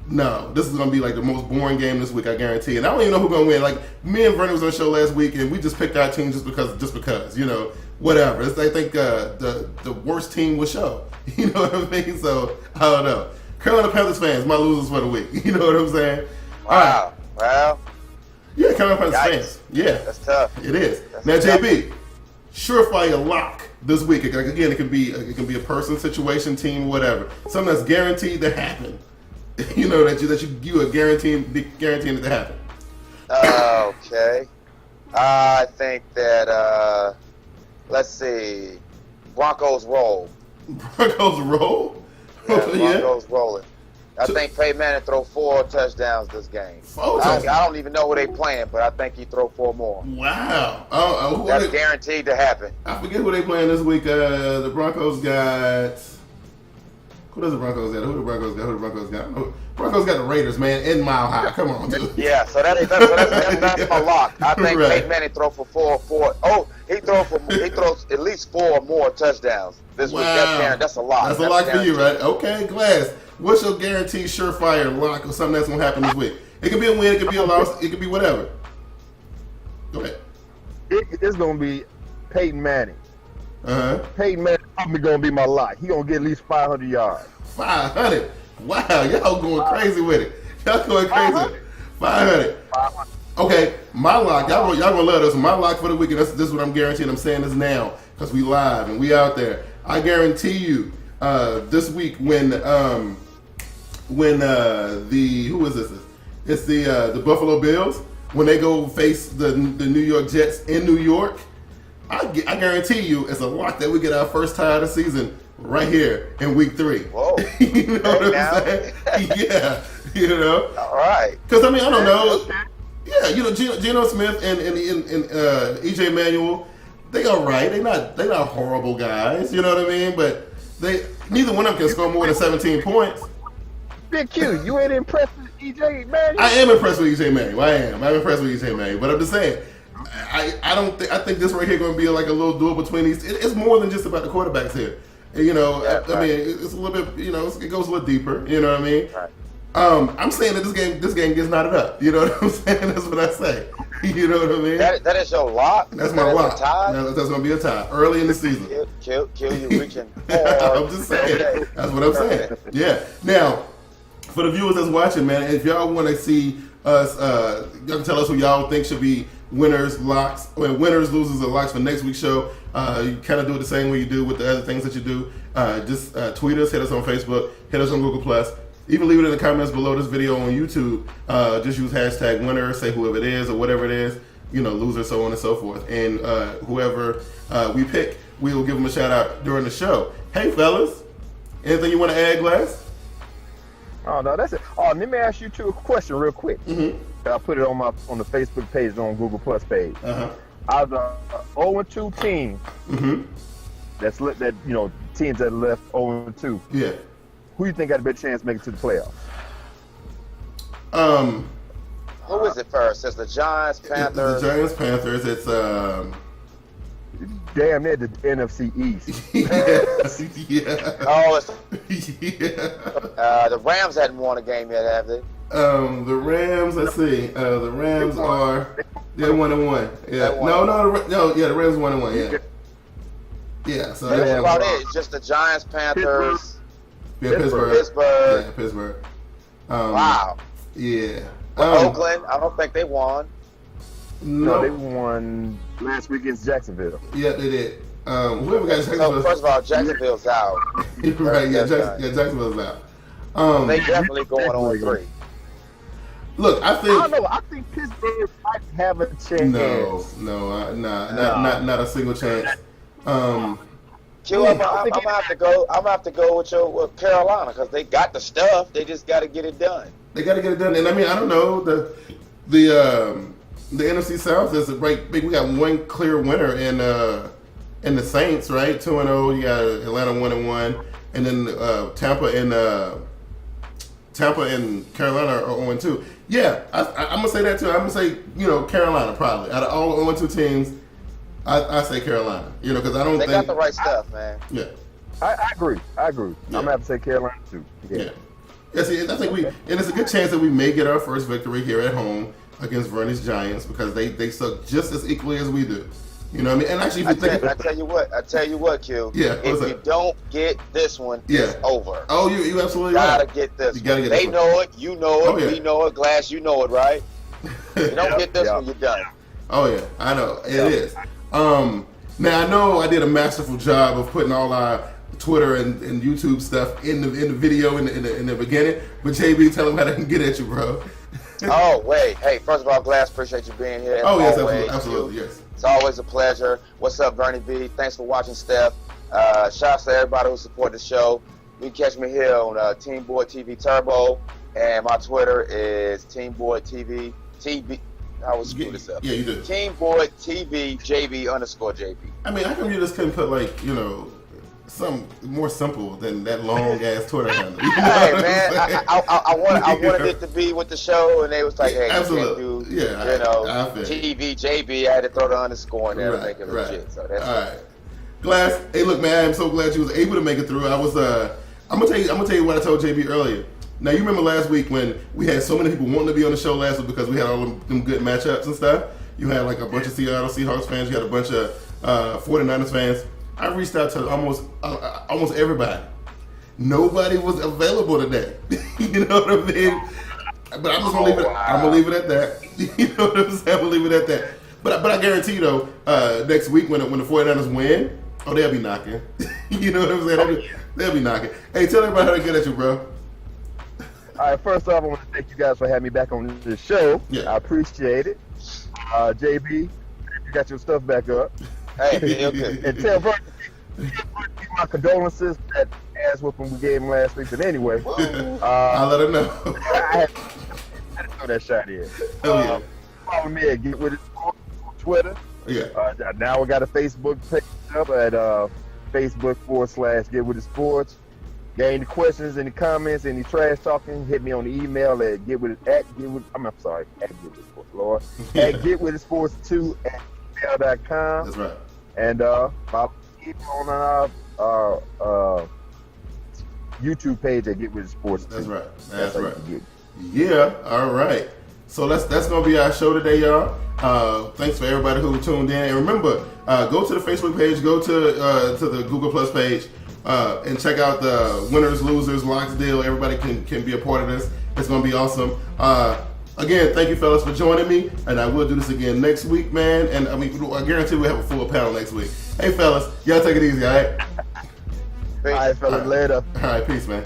No, this is going to be like the most boring game this week, I guarantee. And I don't even know who's going to win. Like, me and Vernon was on the show last week, and we just picked our team just because, you know, whatever. I think the worst team will show. You know what I mean? So, I don't know. Carolina Panthers fans, my losers for the week. You know what I'm saying? Wow. All right. Well, Yeah, Carolina Panthers Yikes. fans. Yeah. that's tough. It is. That's Now, tough. JB, surefire lock this week. Again, it can be a person, situation, team, whatever. Something that's guaranteed to happen. You know that you are guaranteeing it to happen. Okay. I think that let's see, Broncos roll. Broncos roll. Broncos rolling. I think Peyton Manning throw 4 touchdowns this game. I don't even know who they playing, but I think he throw 4 more. Wow. That's guaranteed to happen. I forget who they playing this week. The Broncos got... Who does the Broncos got? Who the Broncos got? Broncos got the Raiders, man, in Mile High. Come on, dude. Yeah, so that's a lock. I think Peyton Manning throw for 4. Oh, he throws at least 4 or more touchdowns this week. That's a lock. That's a lock for you, right? Okay, Glass. What's your guaranteed surefire lock or something that's gonna happen this week? It could be a win, it could be a loss, it could be whatever. Go ahead. It's gonna be Peyton Manning. Peyton Manning probably gonna be my lock. He gonna get at least 500 yards. 500. Wow, y'all going crazy with it. Y'all going crazy. 500. Okay, my lock. Y'all gonna love this. My lock for the week. This is what I'm guaranteeing. I'm saying this now because we live and we out there. I guarantee you, this week when the who is this? It's the Buffalo Bills when they go face the New York Jets in New York. I guarantee you, it's a lock that we get our first tie of the season right here in week 3. Whoa. You know what I'm saying? Yeah. You know. All right. Because I mean, I don't know. Yeah, you know, Geno Smith and EJ Manuel, they all right. They not horrible guys. You know what I mean? But neither one of them can score more than 17 points. Bigg Q, you ain't impressed with EJ Manuel? I am impressed with EJ Manuel. I'm impressed with EJ Manuel. But I'm just saying, I think this right here going to be like a little duel between these. It's more than just about the quarterbacks here. You know, I mean, it's a little bit. You know, it goes a little deeper. You know what I mean? Right. I'm saying that this game gets knotted up. You know what I'm saying? That's what I say. You know what I mean? That is your lock? That's my lock. That's going to be a tie early in the season. Kill you reaching. I'm just saying. That's what I'm saying. Yeah. Now, for the viewers that's watching, man, if y'all want to see us, y'all can tell us who y'all think should be winners, locks, winners, losers, or locks for next week's show. You kind of do it the same way you do with the other things that you do. Just tweet us, hit us on Facebook, hit us on Google+. Even leave it in the comments below this video on YouTube. Just use hashtag winner, say whoever it is or whatever it is, you know, loser, so on and so forth. And whoever we pick, we will give them a shout out during the show. Hey, fellas, anything you want to add, Glass? Oh, no, that's it. Oh, let me ask you two a question real quick. Mm-hmm. I put it on the Facebook page, on Google Plus page. Out of the 0-2 team, that you know, teams that left 0-2. Yeah. Who you think got a better chance to make it to the playoffs? Who is it first? It's the Giants, Panthers. The Giants, Panthers. It's damn near the NFC East. Yeah. Oh, it's yeah. the Rams hadn't won a game yet, have they? The Rams. Let's see. The Rams are 1-1. Yeah. The Rams 1-1. Yeah. Yeah. So that's about it. It's just the Giants, Panthers. Yeah, Pittsburgh. Yeah, Pittsburgh. Wow. Yeah. Oakland, I don't think they won. No, they won last week against Jacksonville. Yeah, they did. Whoever got Jacksonville. So first of all, Jacksonville's out. Right, Jacksonville's out. They definitely going on 3. Look, I don't know. I think Pittsburgh might have a chance. Not a single chance. Q, I'm gonna have to go with Carolina because they got the stuff. They just got to get it done. They got to get it done, and I mean, I don't know the NFC South is right. We got one clear winner in the Saints, right? 2-0. You got Atlanta 1-1, and then Tampa and Carolina are 0-2. Yeah, I'm gonna say that too. I'm gonna say Carolina probably out of all 0-2 teams. I say Carolina, because I don't think... They got the right stuff, man. Yeah. I agree. Yeah. I'm going to have to say Carolina, too. Yeah. See, I think and it's a good chance that we may get our first victory here at home against Vernon's Giants because they suck just as equally as we do. You know what I mean? And actually, if you think... I tell you what, Q. Yeah, if you don't get this one, it's over. Oh, you absolutely gotta get this. They know it. You know it. We know it. Glass, you know it, right? You don't get this one, you're done. Oh yeah, I know it is. Now I know I did a masterful job of putting all our Twitter and YouTube stuff in the video in the beginning, but JB, tell them how they can get at you, bro. Oh wait, hey, first of all, Glass, appreciate you being here. Oh yes, absolutely, yes. It's always a pleasure. What's up, Bernie B? Thanks for watching, Steph. Shout out to everybody who support the show. You can catch me here on TeamBoydTV Turbo, and my Twitter is TeamBoydTV TB. I would screw this up. Yeah, you do. TeamBoydTV JB_JB. I mean, how come you just couldn't put like, you know, something more simple than that long ass Twitter handle? You know Hey man, I wanted it to be with the show, and they was like, hey, absolutely. you can't do, Yeah, you know, I feel TV JB. I had to throw the underscore in there to make it legit. So that's all right. Glass, hey, look, man, I'm so glad you was able to make it through. I was, I'm gonna tell you what I told JB earlier. Now, you remember last week when we had so many people wanting to be on the show last week because we had all them good matchups and stuff? You had like a bunch of Seattle Seahawks fans. You had a bunch of 49ers fans. I reached out to almost everybody. Nobody was available today. You know what I mean? But I'm just gonna leave it. I'm gonna leave it at that. You know what I'm saying? I'm gonna leave it at that. But I guarantee though, next week when the 49ers win, oh, they'll be knocking. You know what I'm saying? They'll be knocking. Hey, tell everybody how to get at you, bro. All right, first off, I want to thank you guys for having me back on the show. Yeah. I appreciate it. JB, you got your stuff back up. Hey, okay. And tell Vern, my condolences that ass whooping we gave him last week. But anyway, I'll let him know. I had to throw that shot in. Follow me at Get With It Sports on Twitter. Yeah. Now we got a Facebook page up at Facebook.com/Get With It Sports. Got any questions, any comments, any trash talking, hit me on the email at at getwithitsports2@gmail.com. That's right. And follow me on our YouTube page at Get With It Sports. That's right. That's That's right. right. Yeah. All right. So that's gonna be our show today, y'all. Thanks for everybody who tuned in. And remember, go to the Facebook page, go to the Google Plus page. And check out the winners, losers, locks deal. Everybody can be a part of this. It's gonna be awesome. Again, thank you fellas for joining me, and I will do this again next week, man. And I guarantee we'll have a full panel next week. Hey fellas, y'all take it easy, all right? All right, fellas, later. All right, peace, man.